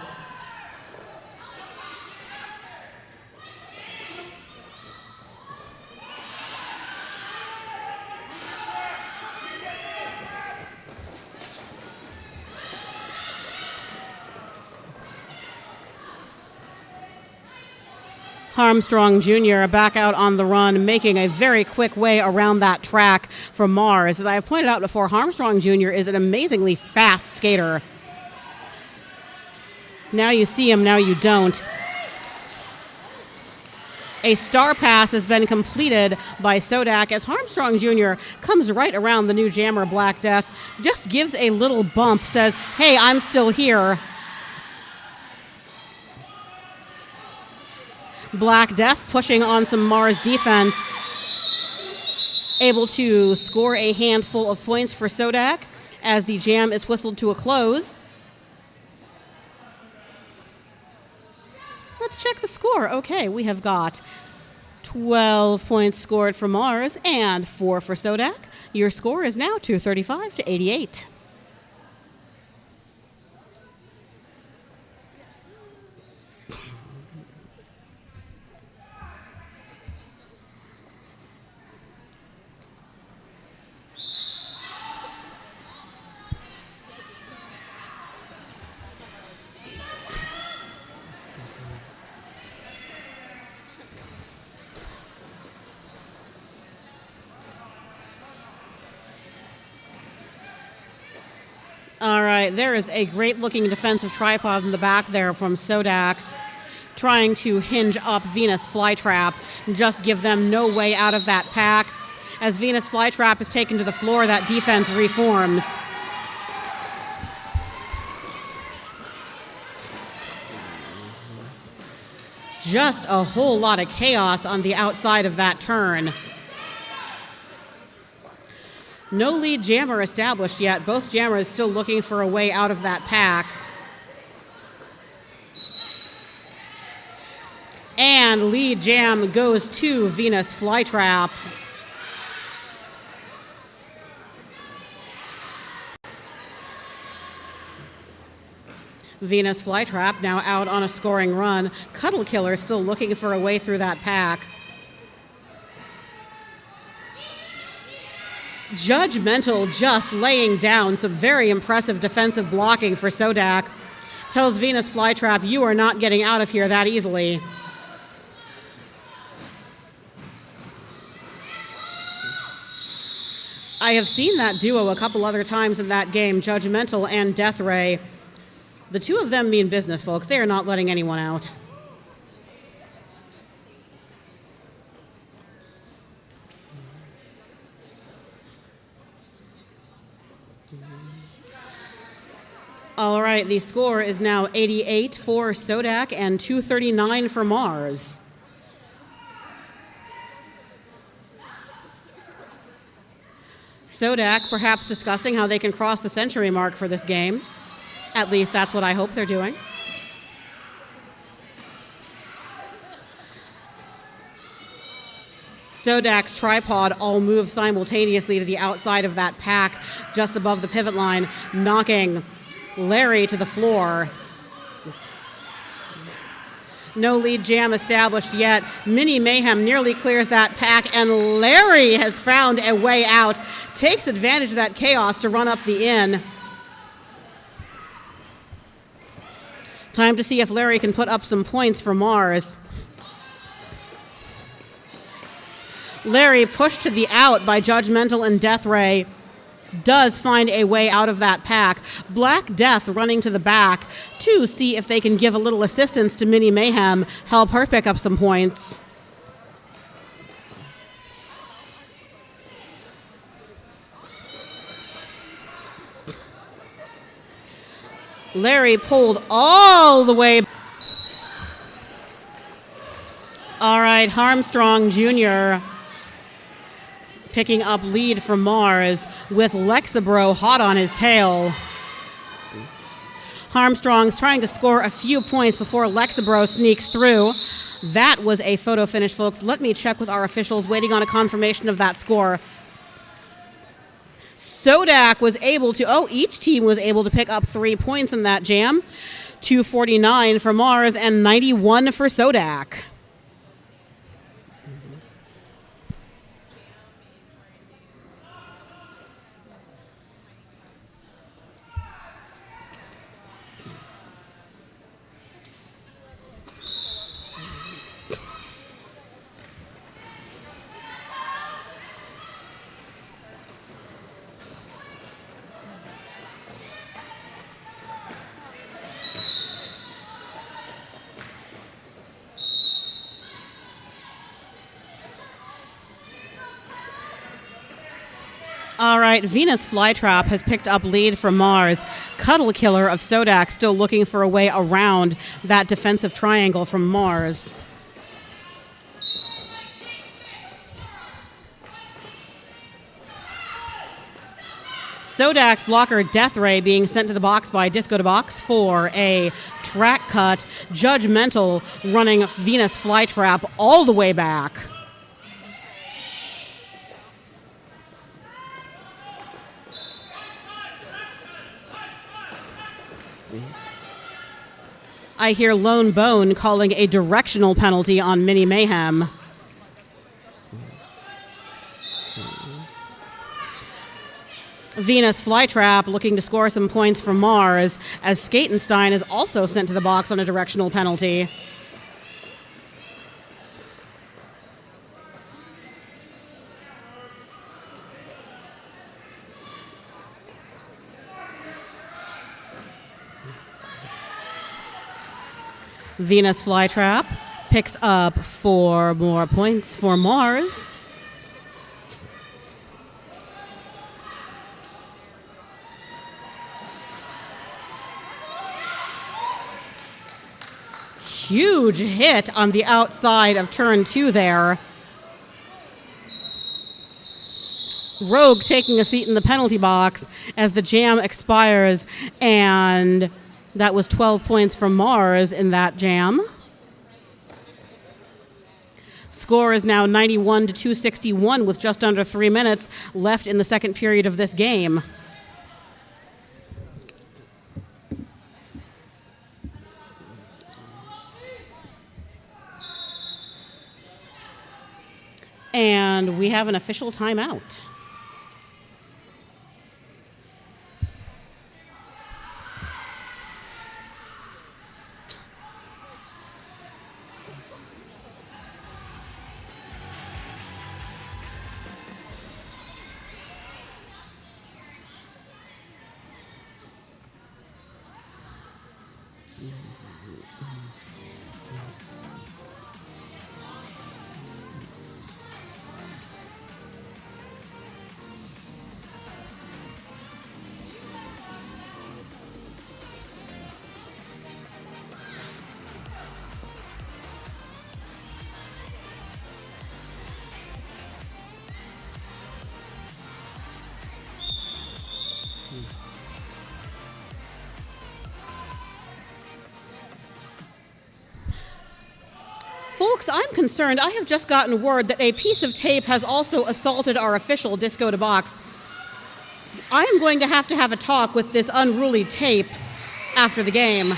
Armstrong Jr. back out on the run, making a very quick way around that track for Mars. As I have pointed out before, Armstrong Jr. is an amazingly fast skater. Now you see him, now you don't. A star pass has been completed by Sodak as Armstrong Jr. comes right around the new jammer Black Death, just gives a little bump, says, "Hey, I'm still here." Black Death pushing on some Mars defense, able to score a handful of points for Sodak as the jam is whistled to a close. Let's check the score. Okay, we have got 12 points scored for Mars and 4 for Sodak. Your score is now 235-88. All right, there is a great-looking defensive tripod in the back there from Sodak, trying to hinge up Venus Flytrap, just give them no way out of that pack. As Venus Flytrap is taken to the floor, that defense reforms. Just a whole lot of chaos on the outside of that turn. No lead jammer established yet. Both jammers still looking for a way out of that pack. And lead jam goes to Venus Flytrap. Venus Flytrap now out on a scoring run. Cuddle Killer still looking for a way through that pack. Judgmental just laying down some very impressive defensive blocking for Sodak. Tells Venus Flytrap, you are not getting out of here that easily. I have seen that duo a couple other times in that game, Judgmental and Death Ray. The two of them mean business, folks. They are not letting anyone out. All right, the score is now 88 for Sodak and 239 for Mars. Sodak perhaps discussing how they can cross the century mark for this game. At least that's what I hope they're doing. Sodak's tripod all move simultaneously to the outside of that pack just above the pivot line, knocking Larry to the floor. No lead jam established yet. Mini Mayhem nearly clears that pack, and Larry has found a way out. Takes advantage of that chaos to run up the in. Time to see if Larry can put up some points for Mars. Larry pushed to the out by Judgmental and Death Ray. Does find a way out of that pack. Black Death running to the back to see if they can give a little assistance to Mini Mayhem, help her pick up some points. Larry pulled all the way. All right, Harmstrong Jr. picking up lead from Mars with Lexabro hot on his tail. Harmstrong's trying to score a few points before Lexabro sneaks through. That was a photo finish, folks. Let me check with our officials, waiting on a confirmation of that score. Sodak was able to, each team was able to pick up 3 points in that jam. 249 for Mars and 91 for Sodak. All right, Venus Flytrap has picked up lead from Mars. Cuddle Killer of Sodak still looking for a way around that defensive triangle from Mars. Sodak's blocker Death Ray being sent to the box by Disco to Box for a track cut. Judgmental running Venus Flytrap all the way back. I hear Lone Bone calling a directional penalty on Mini Mayhem. Venus Flytrap looking to score some points for Mars, as Skatenstein is also sent to the box on a directional penalty. Venus Flytrap picks up 4 more points for Mars. Huge hit on the outside of turn 2 there. Rogue taking a seat in the penalty box as the jam expires, and that was 12 points from Mars in that jam. Score is now 91 to 261 with just under 3 minutes left in the second period of this game. And we have an official timeout. Folks, I'm concerned. I have just gotten word that a piece of tape has also assaulted our official Disco to Box. I am going to have a talk with this unruly tape after the game.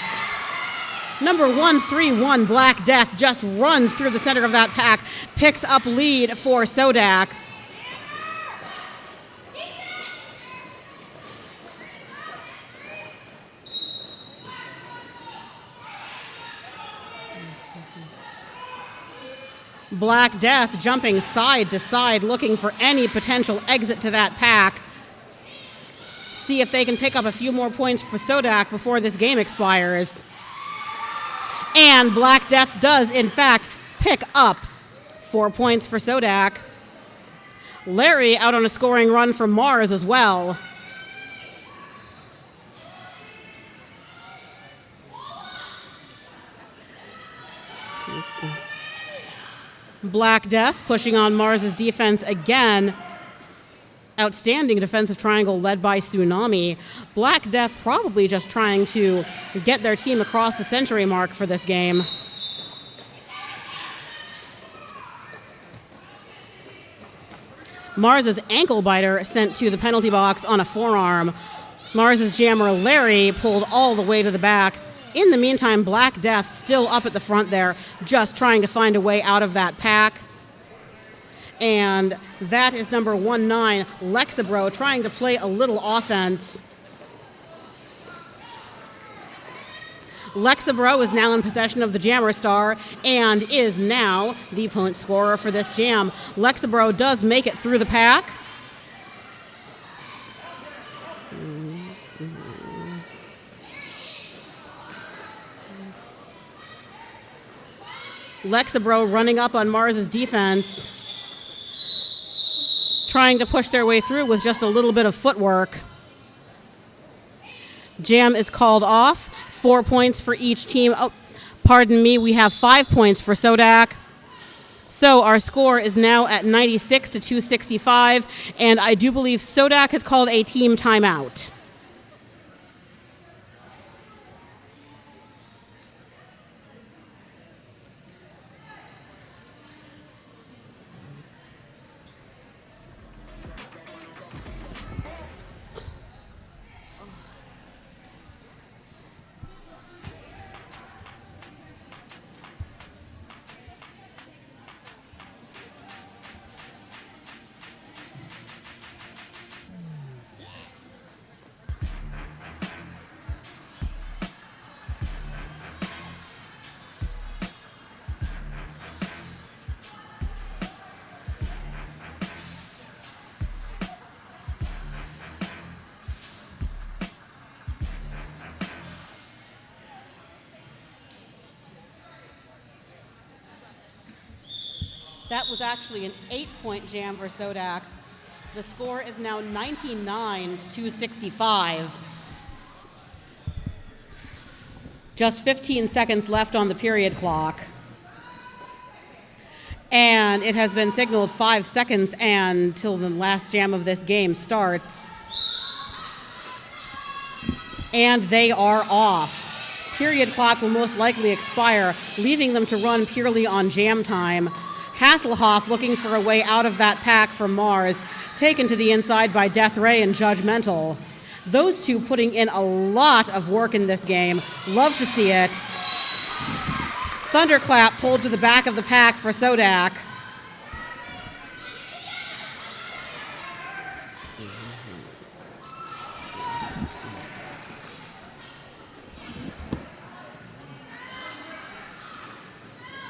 Number 131, Black Death, just runs through the center of that pack, picks up lead for Sodak. Black Death jumping side to side, looking for any potential exit to that pack. See if they can pick up a few more points for Sodak before this game expires. And Black Death does, in fact, pick up 4 points for Sodak. Larry out on a scoring run for Mars as well. Black Death pushing on Mars's defense again. Outstanding defensive triangle led by Tsunami. Black Death probably just trying to get their team across the century mark for this game. Mars's ankle biter sent to the penalty box on a forearm. Mars's jammer Larry pulled all the way to the back. In the meantime, Black Death still up at the front there, just trying to find a way out of that pack. And that is number 19, Lexabro, trying to play a little offense. Lexabro is now in possession of the Jammer Star and is now the point scorer for this jam. Lexabro does make it through the pack. Lexabro running up on Mars's defense, trying to push their way through with just a little bit of footwork. Jam is called off. 4 points for each team. Oh, pardon me, we have 5 points for Sodak. So our score is now at 96 to 265, and I do believe Sodak has called a team timeout. That was actually an 8-point jam for Sodak. The score is now 99 to 265. Just 15 seconds left on the period clock. And it has been signaled 5 seconds until the last jam of this game starts. And they are off. Period clock will most likely expire, leaving them to run purely on jam time. Hasselhoff looking for a way out of that pack for Mars, taken to the inside by Death Ray and Judgmental. Those two putting in a lot of work in this game. Love to see it. Thunderclap pulled to the back of the pack for Sodak.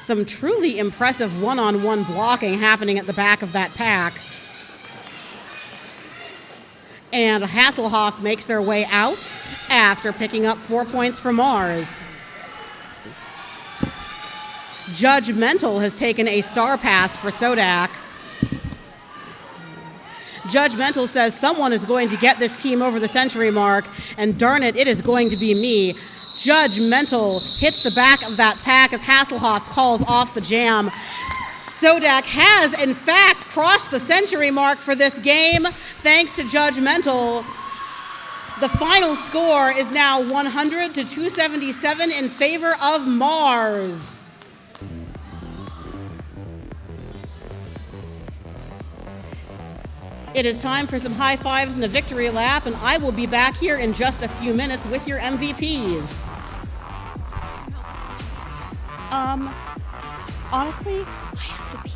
Some truly impressive one-on-one blocking happening at the back of that pack. And Hasselhoff makes their way out after picking up 4 points for Mars. Judgmental has taken a star pass for Sodak. Judgmental says someone is going to get this team over the century mark, and darn it, it is going to be me. Judgmental hits the back of that pack as Hasselhoff calls off the jam. Sodak has, in fact, crossed the century mark for this game, thanks to Judgmental. The final score is now 100 to 277 in favor of Mars. It is time for some high fives and a victory lap, and I will be back here in just a few minutes with your MVPs. Honestly, I have to pee.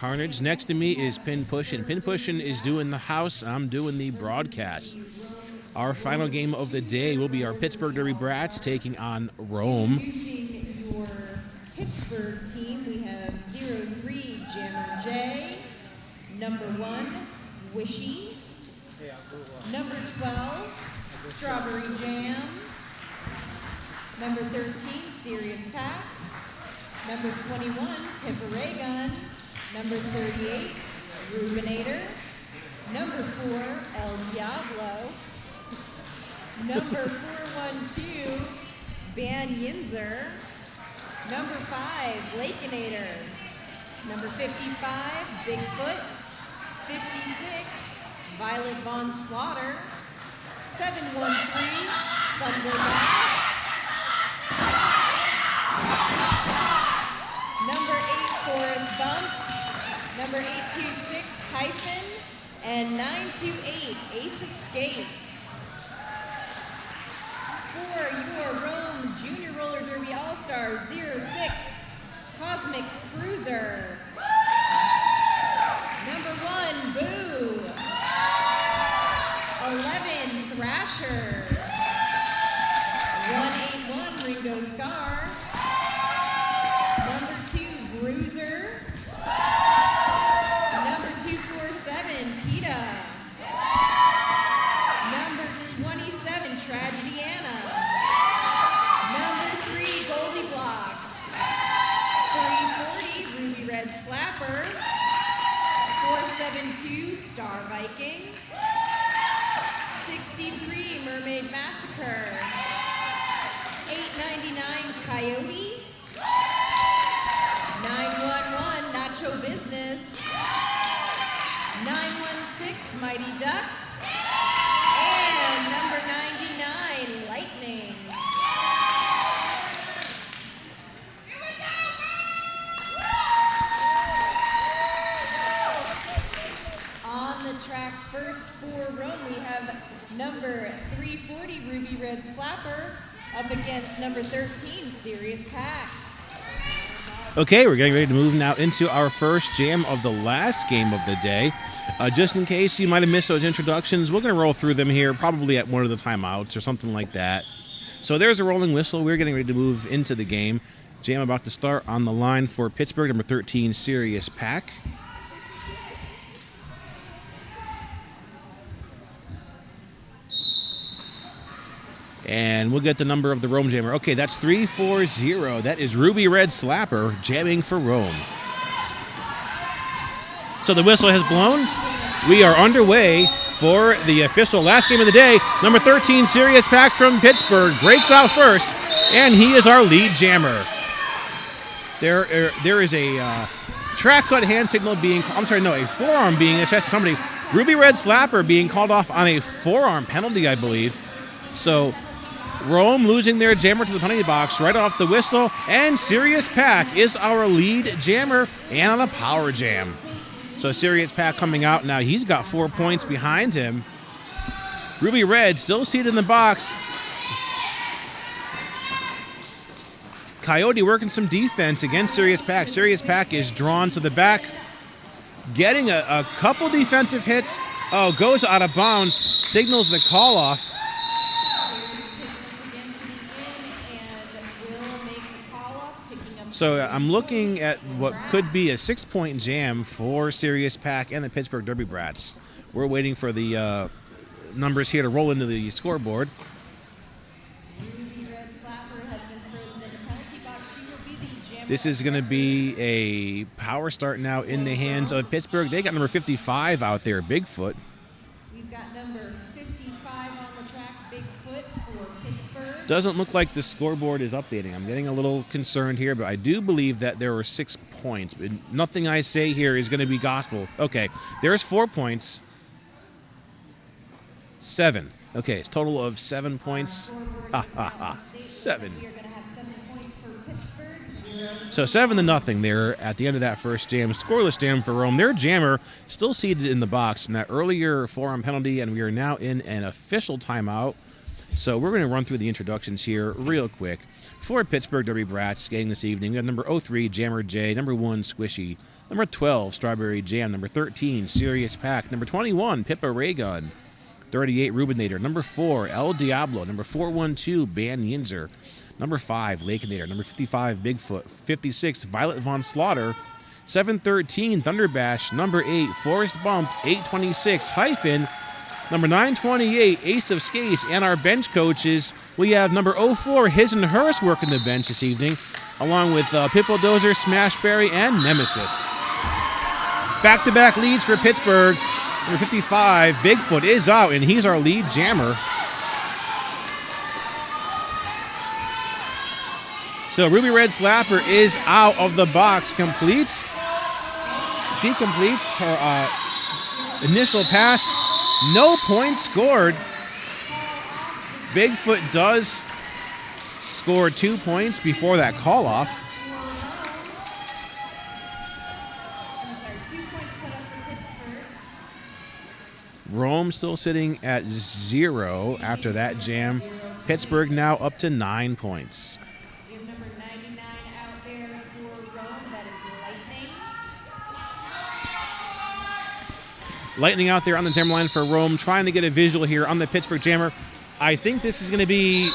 Carnage. Next to me is Pin Pushin'. Pin Pushin' is doing the house. I'm doing the broadcast. Our final game of the day will be our Pittsburgh Derby Brats taking on Rome. Introducing your Pittsburgh team, we have 03 Jammer J, number 1 Squishy, number 12 Strawberry Jam, number 13 Serious Pack, number 21 Pippa Ray Gun, number 38 Rubinator, number 4 El Diablo, number 412 Ban Yinzer, number 5 Lakeinator, number 55 Bigfoot, 56 Violet Von Slaughter, 713 Thunder Dash, number 826 Hyphen, and 928 Ace of Skates. For your Rome Junior Roller Derby All-Star 06 Cosmic Cruiser. Number 1 Boo. 11 Thrasher. 181 Ringo Scar. Number 2 Bruiser. Number 247 PETA. Number 27 Tragedy Anna. Number 3 Goldie Blocks. 340 Ruby Red Slapper. 472 Star Viking. 63 Mermaid Massacre. 899 Coyote. 911 Nacho Business. 916 Mighty Duck. And number 99 Lightning. On the track first for Rome, we have number 340 Ruby Red Slapper up against number 13 Serious Pack. Okay, we're getting ready to move now into our first jam of the last game of the day. Just in case you might have missed those introductions, we're going to roll through them here, probably at one of the timeouts or something like that. So there's a rolling whistle. We're getting ready to move into the game. Jam about to start on the line for Pittsburgh, number 13, Serious Pack. And we'll get the number of the Rome Jammer. Okay, that's 340. That is Ruby Red Slapper jamming for Rome. So the whistle has blown. We are underway for the official last game of the day. Number 13, Serious Pack from Pittsburgh, breaks out first, and he is our lead jammer. There is a track cut hand signal being, a forearm being assessed to somebody. Ruby Red Slapper being called off on a forearm penalty, I believe. So Rome losing their jammer to the penalty box right off the whistle, and Serious Pack is our lead jammer and on a power jam. So Serious Pack coming out now. He's got 4 points behind him. Ruby Red still seated in the box. Coyote working some defense against Serious Pack. Serious Pack is drawn to the back, getting a couple defensive hits. Oh, goes out of bounds, signals the call off. So I'm looking at what could be a 6-point jam for Serious Pack and the Pittsburgh Derby Brats. We're waiting for the numbers here to roll into the scoreboard. This is going to be a power start now in the hands of Pittsburgh. They got number 55 out there, Bigfoot. We've got number 55 on the track, Bigfoot for Pittsburgh. Doesn't look like the scoreboard is updating. I'm getting a little concerned here, but I do believe that there were 6 points. But nothing I say here is going to be gospel. Okay, there's 4 points. 7. Okay, it's a total of 7 points. 7. So 7-0 there at the end of that first jam. Scoreless jam for Rome. Their jammer still seated in the box from that earlier forearm penalty, and we are now in an official timeout. So we're going to run through the introductions here real quick. For Pittsburgh Derby Brats skating this evening, we have number 03, Jammer J, number 1, Squishy, number 12, Strawberry Jam, number 13, Serious Pack, number 21, Pippa Raygun, 38, Rubinator, number 4, El Diablo, number 412, Ban Yinzer, number 5, Lakeinator, number 55, Bigfoot, 56, Violet Von Slaughter, 713, Thunderbash, number 8, Forest Bump, 826, Hyphen, number 928, Ace of Skates, and our bench coaches, we have number 04, His and Hers working the bench this evening, along with Pippo Dozer, Smashberry, and Nemesis. Back-to-back leads for Pittsburgh. Number 55, Bigfoot, is out, and he's our lead jammer. So Ruby Red Slapper is out of the box. She completes her initial pass. No points scored. Bigfoot does score 2 points before that call-off. Rome still sitting at 0 after that jam. Pittsburgh now up to 9 points. We have number 99 out there for Rome. That is Lightning. Lightning out there on the jammer line for Rome, trying to get a visual here on the Pittsburgh jammer. I think this is going to be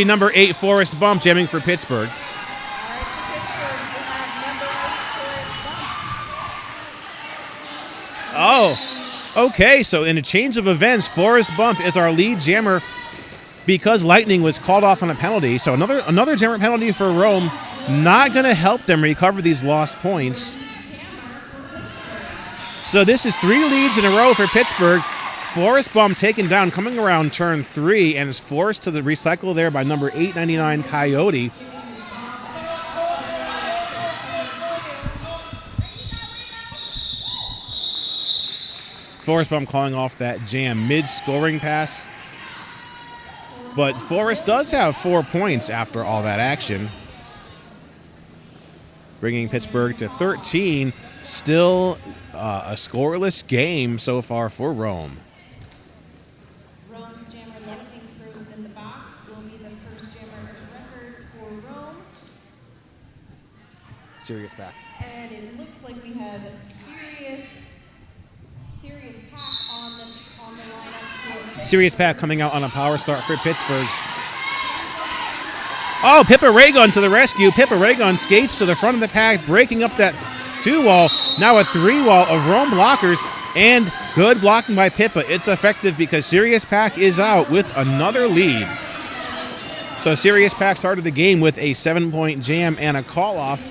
number 8 Forrest Bump jamming for Pittsburgh. All right, for Pittsburgh, we have number 8 Forrest Bump. Oh, okay. So in a change of events, Forrest Bump is our lead jammer because Lightning was called off on a penalty. So another jammer penalty for Rome, not going to help them recover these lost points. So this is 3 leads in a row for Pittsburgh. Forrest Bump taken down, coming around turn 3, and is forced to the recycle there by number 899 Coyote. Forrest Bump calling off that jam mid-scoring pass. But Forrest does have 4 points after all that action, bringing Pittsburgh to 13. Still a scoreless game so far for Rome. Rome's jammer Lightning frozen in the box will be the first jammer record for Rome. Serious back. And it looks like we have serious pack on the lineup for Serious Pack coming out on a power start for Pittsburgh. Oh, Pippa Raygun to the rescue. Pippa Raygun skates to the front of the pack, breaking up that 2-wall, now a 3-wall of Rome blockers, and good blocking by Pippa. It's effective because Serious Pack is out with another lead. So Serious Pack started the game with a 7-point jam and a call-off.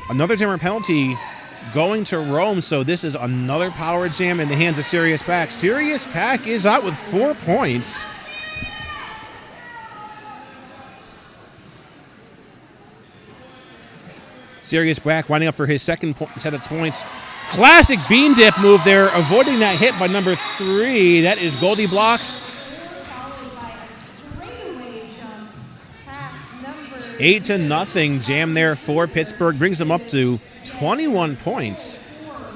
Another jammer penalty going to Rome, so this is another power jam in the hands of Serious Pack. Serious Pack is out with 4 points. Serious Pack winding up for his second set of points. Classic bean dip move there, avoiding that hit by number 3. That is Goldie Blocks. followed by a straightaway jump past number 8-0 jam there for Pittsburgh, brings them up to 21 points. 4 points.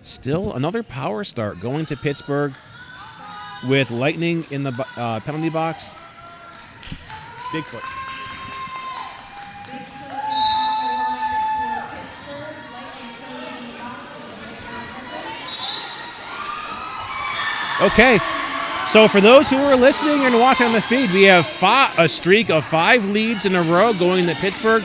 Still another power start going to Pittsburgh with Lightning in the penalty box. Bigfoot. Okay, so for those who are listening and watching on the feed, we have a streak of 5 leads in a row going to Pittsburgh.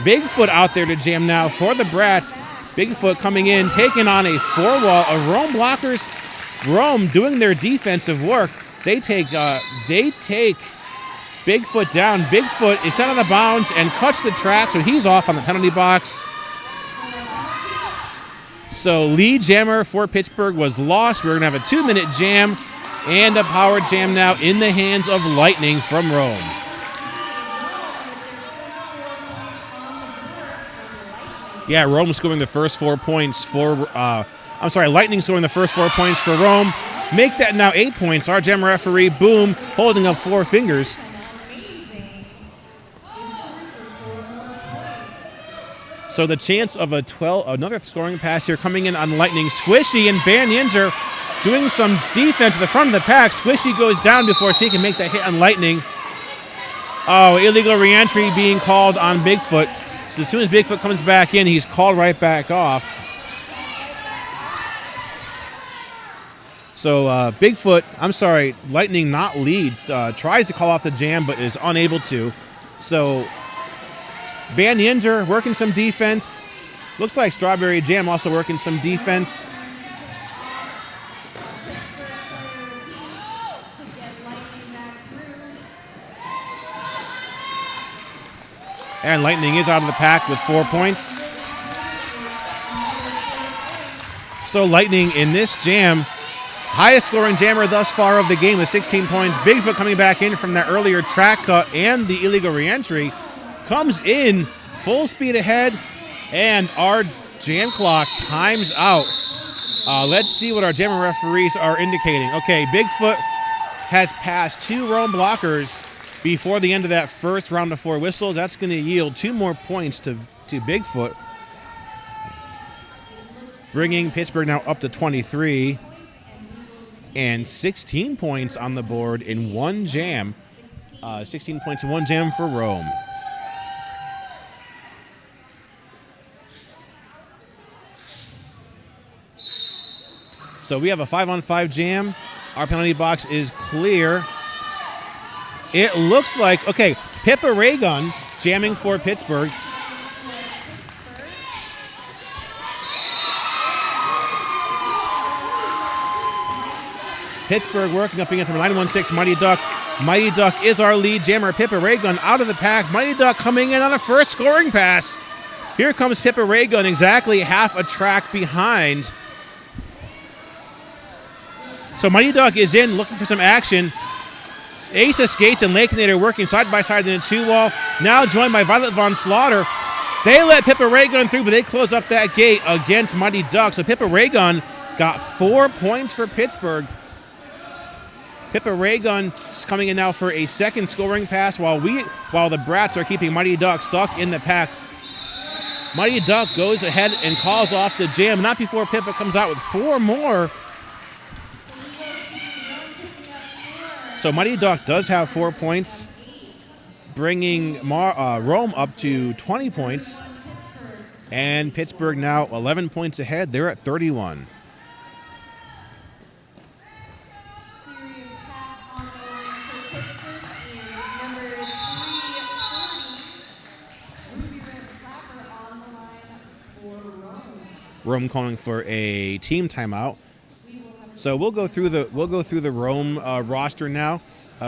Bigfoot out there to jam now for the Brats. Bigfoot coming in, taking on a 4-wall of Rome blockers. Rome doing their defensive work. They take Bigfoot down. Bigfoot is sent out of bounds and cuts the track, so he's off on the penalty box. So lead jammer for Pittsburgh was lost. We're going to have a 2-minute jam and a power jam now in the hands of Lightning from Rome. Yeah, Rome scoring the first 4 points for, Lightning scoring the first 4 points for Rome. Make that now 8 points. Our jam referee, Boom, holding up 4 fingers. So the chance of another scoring pass here coming in on Lightning. Squishy and Banyanzer doing some defense at the front of the pack. Squishy goes down before she can make that hit on Lightning. Oh, illegal reentry being called on Bigfoot. So as soon as Bigfoot comes back in, he's called right back off. So Lightning not leads. Tries to call off the jam, but is unable to. So Banyanzer working some defense. Looks like Strawberry Jam also working some defense. And Lightning is out of the pack with 4 points. So Lightning in this jam, highest scoring jammer thus far of the game with 16 points. Bigfoot coming back in from that earlier track cut and the illegal reentry. Comes in full speed ahead, and our jam clock times out. Let's see what our jammer referees are indicating. Okay, Bigfoot has passed 2 Rome blockers before the end of that first round of 4 whistles. That's going to yield 2 more points to Bigfoot, bringing Pittsburgh now up to 23 and 16 points on the board in 1 jam. 16 points in 1 jam for Rome. So we have a 5-on-5 jam. Our penalty box is clear. It looks like, okay, Pippa Raygun jamming for Pittsburgh. Pittsburgh working up against number 916, Mighty Duck. Mighty Duck is our lead jammer. Pippa Raygun out of the pack. Mighty Duck coming in on a first scoring pass. Here comes Pippa Raygun, exactly half a track behind. So Mighty Duck is in, looking for some action. Asa Skates and Lakenator working side by side in the 2-wall. Now joined by Violet Von Slaughter. They let Pippa Raygun through, but they close up that gate against Mighty Duck. So Pippa Raygun got 4 points for Pittsburgh. Pippa Raygun is coming in now for a second scoring pass while the Brats are keeping Mighty Duck stuck in the pack. Mighty Duck goes ahead and calls off the jam, not before Pippa comes out with 4 more. So Mighty Duck does have 4 points, bringing Rome up to 20 points. And Pittsburgh now 11 points ahead. They're at 31. Serious pack on the line for Pittsburgh and number 340, Ruby Red Slapper on the line for Rome. Rome calling for a team timeout. So we'll go through the Rome roster now.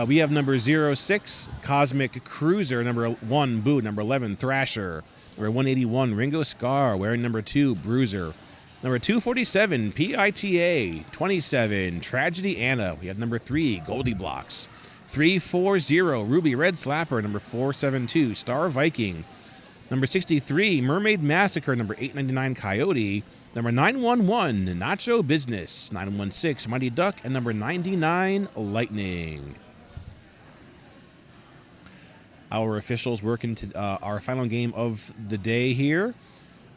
We have number 06, Cosmic Cruiser, number 1, Boo, number 11, Thrasher, number 181, Ringo Scar, wearing number 2, Bruiser, number 247, PITA, 27, Tragedy Anna. We have number 3, Goldie Blocks, 340, Ruby Red Slapper, number 472, Star Viking, number 63, Mermaid Massacre, number 899, Coyote, number 911, Nacho Business, 916, Mighty Duck, and number 99, Lightning. Our officials working to our final game of the day here.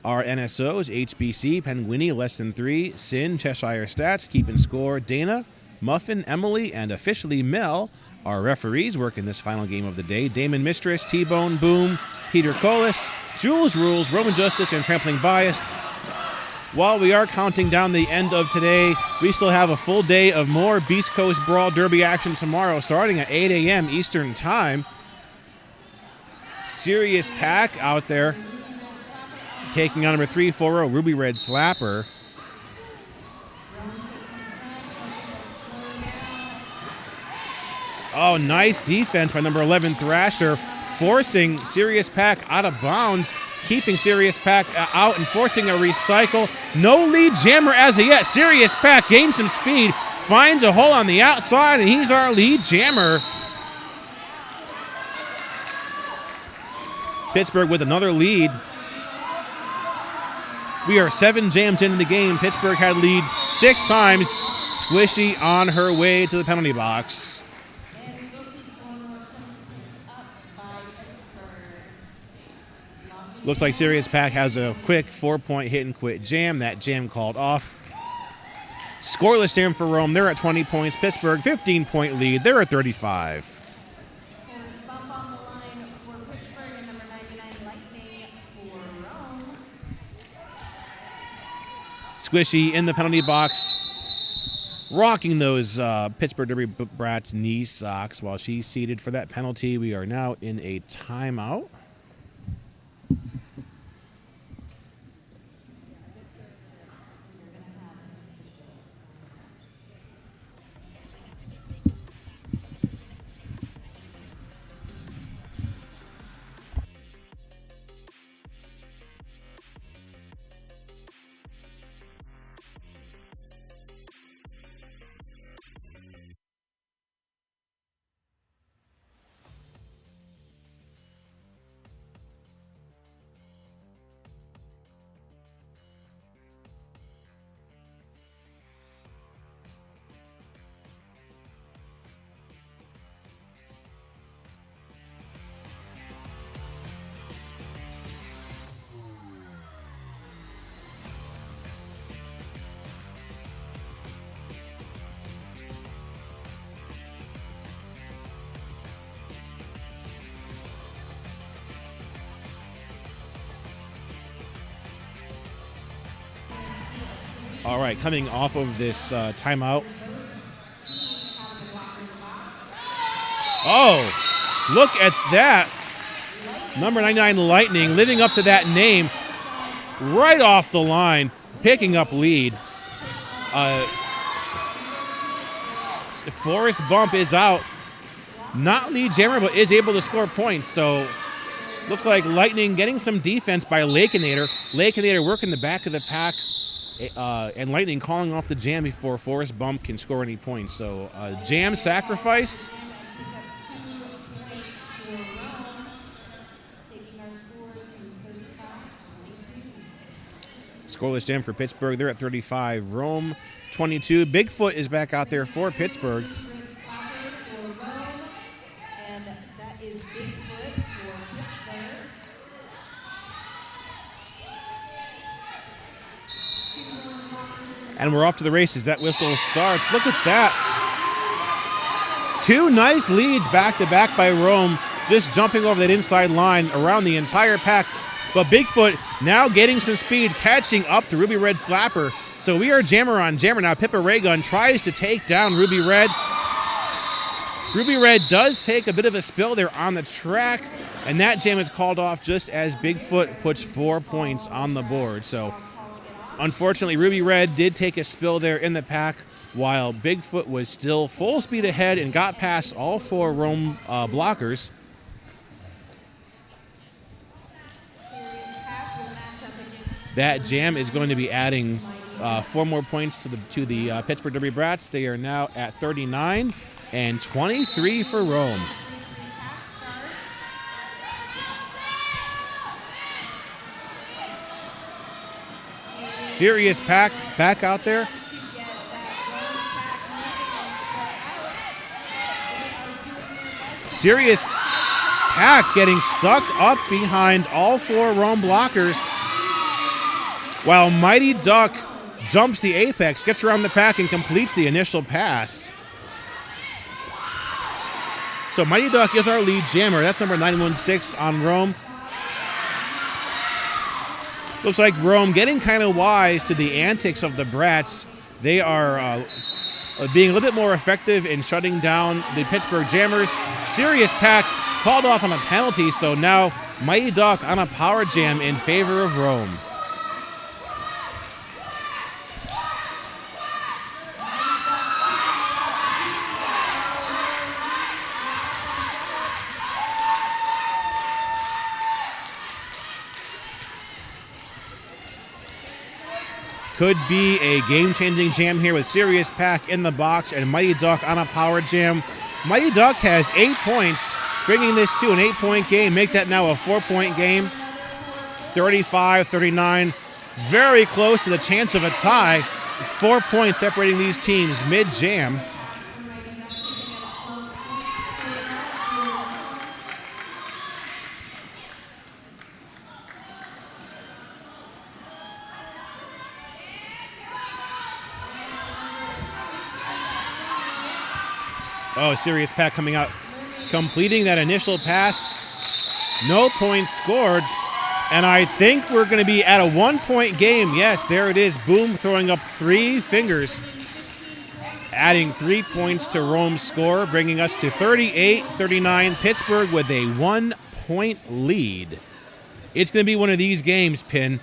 Our NSOs, HBC, Penguini, less than 3, Sin, Cheshire Stats, keeping score, Dana, Muffin, Emily, and officially Mel. Our referees working this final game of the day, Damon Mistress, T-Bone, Boom, Peter Colas, Jules Rules, Roman Justice, and Trampling Bias. While we are counting down the end of today, we still have a full day of more Beast Coast Brawl Derby action tomorrow, starting at 8 a.m. Eastern Time. Serious Pack out there, taking on number 340, Ruby Red Slapper. Oh, nice defense by number 11, Thrasher, forcing Serious Pack out of bounds. Keeping Serious Pack out and forcing a recycle. No lead jammer as of yet. Serious Pack gains some speed, finds a hole on the outside, and he's our lead jammer. Pittsburgh with another lead. We are 7 jams into the game. Pittsburgh had lead 6 times. Squishy on her way to the penalty box. Looks like Serious Pack has a quick 4-point hit and quit jam. That jam called off. Scoreless jam for Rome. They're at 20 points. Pittsburgh, 15-point lead. They're at 35. Corners bump on the line for Pittsburgh and number 99, Lightning for Rome. Squishy in the penalty box, rocking those Pittsburgh Derby Brats knee socks while she's seated for that penalty. We are now in a timeout. All right, coming off of this timeout. Oh, look at that. Number 99 Lightning living up to that name right off the line, picking up lead. Forrest Bump is out. Not lead jammer, but is able to score points. So looks like Lightning getting some defense by Lakeinator. Lakeinator working the back of the pack. And Lightning calling off the jam before Forrest Bump can score any points. So jam sacrificed. Scoreless jam for Pittsburgh. They're at 35. Rome 22. Bigfoot is back out there for Pittsburgh. And that is Bigfoot for Pittsburgh. And we're off to the races. That whistle starts. Look at that. 2 nice leads back-to-back by Rome, just jumping over that inside line around the entire pack. But Bigfoot now getting some speed, catching up to Ruby Red Slapper. So we are jammer on jammer now. Pippa Raygun tries to take down Ruby Red. Ruby Red does take a bit of a spill there on the track, and that jam is called off just as Bigfoot puts 4 points on the board. So unfortunately, Ruby Red did take a spill there in the pack, while Bigfoot was still full speed ahead and got past all 4 Rome blockers. That jam is going to be adding 4 more points to the Pittsburgh Derby Brats. They are now at 39 and 23 for Rome. Serious pack back out there. Serious pack getting stuck up behind all 4 Rome blockers, while Mighty Duck jumps the apex, gets around the pack, and completes the initial pass. So Mighty Duck is our lead jammer. That's number 916 on Rome. Looks like Rome getting kind of wise to the antics of the Brats. They are being a little bit more effective in shutting down the Pittsburgh Jammers. Serious pack called off on a penalty, so now Mighty Duck on a power jam in favor of Rome. Could be a game-changing jam here with Serious Pack in the box and Mighty Duck on a power jam. Mighty Duck has 8 points, bringing this to an 8-point game. Make that now a 4-point game. 35-39, very close to the chance of a tie. 4 points separating these teams mid-jam. Oh, Serious Pack coming out, completing that initial pass. No points scored. And I think we're going to be at a 1-point game. Yes, there it is. Boom, throwing up 3 fingers. Adding 3 points to Rome's score, bringing us to 38-39. Pittsburgh with a 1-point lead. It's going to be one of these games, Pin.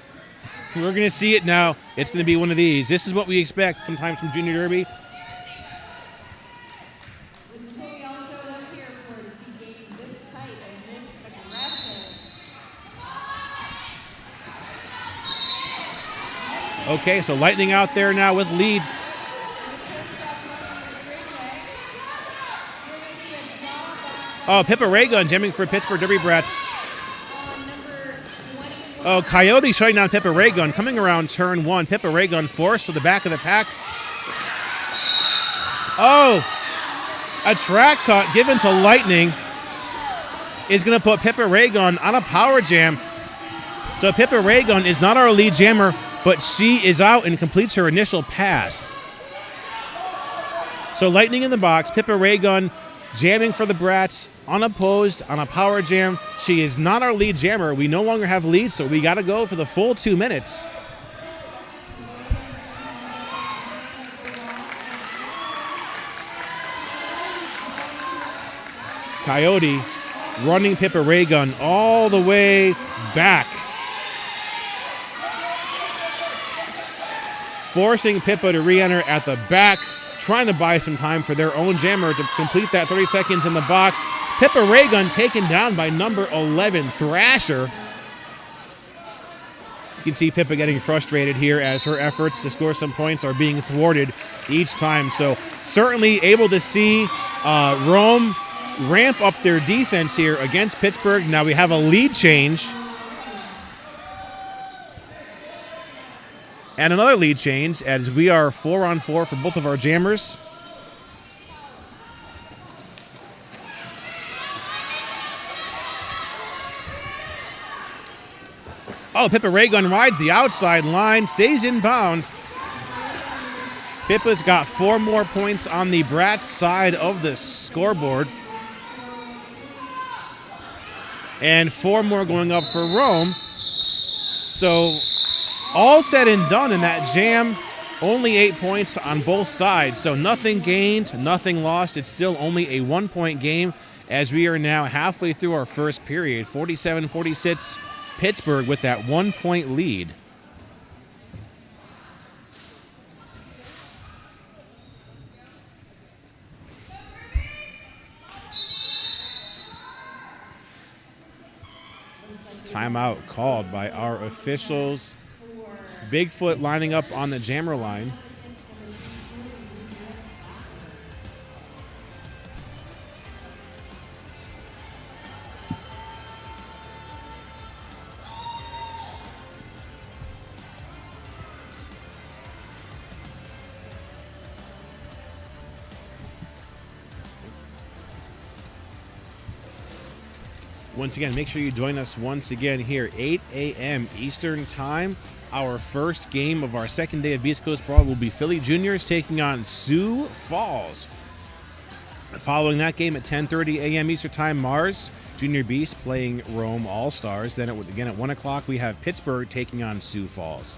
We're going to see it now. It's going to be one of these. This is what we expect sometimes from Junior Derby. Okay, so Lightning out there now with lead. Oh, Pippa Raygun jamming for Pittsburgh Derby Brats. Oh, Coyote shutting down Pippa Raygun. Coming around turn 1. Pippa Raygun forced to the back of the pack. Oh, a track cut given to Lightning is going to put Pippa Raygun on a power jam. So Pippa Raygun is not our lead jammer, but she is out and completes her initial pass. So Lightning in the box, Pippa Raygun jamming for the Brats, unopposed on a power jam. She is not our lead jammer. We no longer have lead, so we got to go for the full 2 minutes. Coyote running Pippa Ray Gun all the way back, forcing Pippa to re-enter at the back, trying to buy some time for their own jammer to complete that 30 seconds in the box. Pippa Ray Gun taken down by number 11, Thrasher. You can see Pippa getting frustrated here as her efforts to score some points are being thwarted each time. So certainly able to see Rome ramp up their defense here against Pittsburgh. Now we have a lead change. And another lead change as we are 4-on-4 for both of our jammers. Oh, Pippa Ray Gun rides the outside line, stays in bounds. Pippa's got 4 more points on the Bratz side of the scoreboard. And 4 more going up for Rome. So all said and done in that jam, only 8 points on both sides. So nothing gained, nothing lost. It's still only a 1-point game as we are now halfway through our first period. 47-46 Pittsburgh with that 1-point lead. Timeout called by our officials. Bigfoot lining up on the jammer line. Once again, make sure you join us once again here, 8 a.m. Eastern Time. Our first game of our second day of Beast Coast Brawl will be Philly Juniors taking on Sioux Falls. Following that game at 10:30 a.m. Eastern Time, Mars Junior Beast playing Rome All-Stars. Then again at 1 o'clock, we have Pittsburgh taking on Sioux Falls.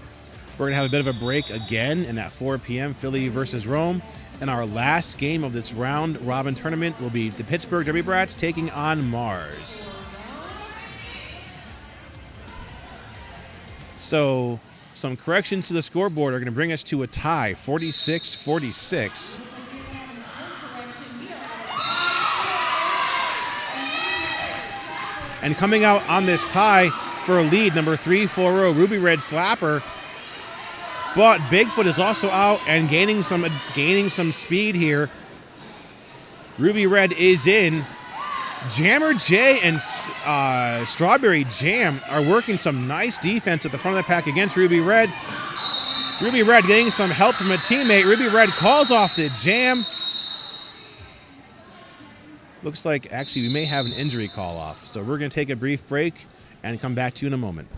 We're going to have a bit of a break again, and at 4 p.m., Philly versus Rome. And our last game of this round-robin tournament will be the Pittsburgh Derby Brats taking on Mars. So some corrections to the scoreboard are going to bring us to a tie, 46-46. And coming out on this tie for a lead, number 340, Ruby Red Slapper. But Bigfoot is also out and gaining some speed here. Ruby Red is in. Jammer J and Strawberry Jam are working some nice defense at the front of the pack against Ruby Red. Ruby Red getting some help from a teammate. Ruby Red calls off the jam. Looks like actually we may have an injury call off. So we're going to take a brief break and come back to you in a moment.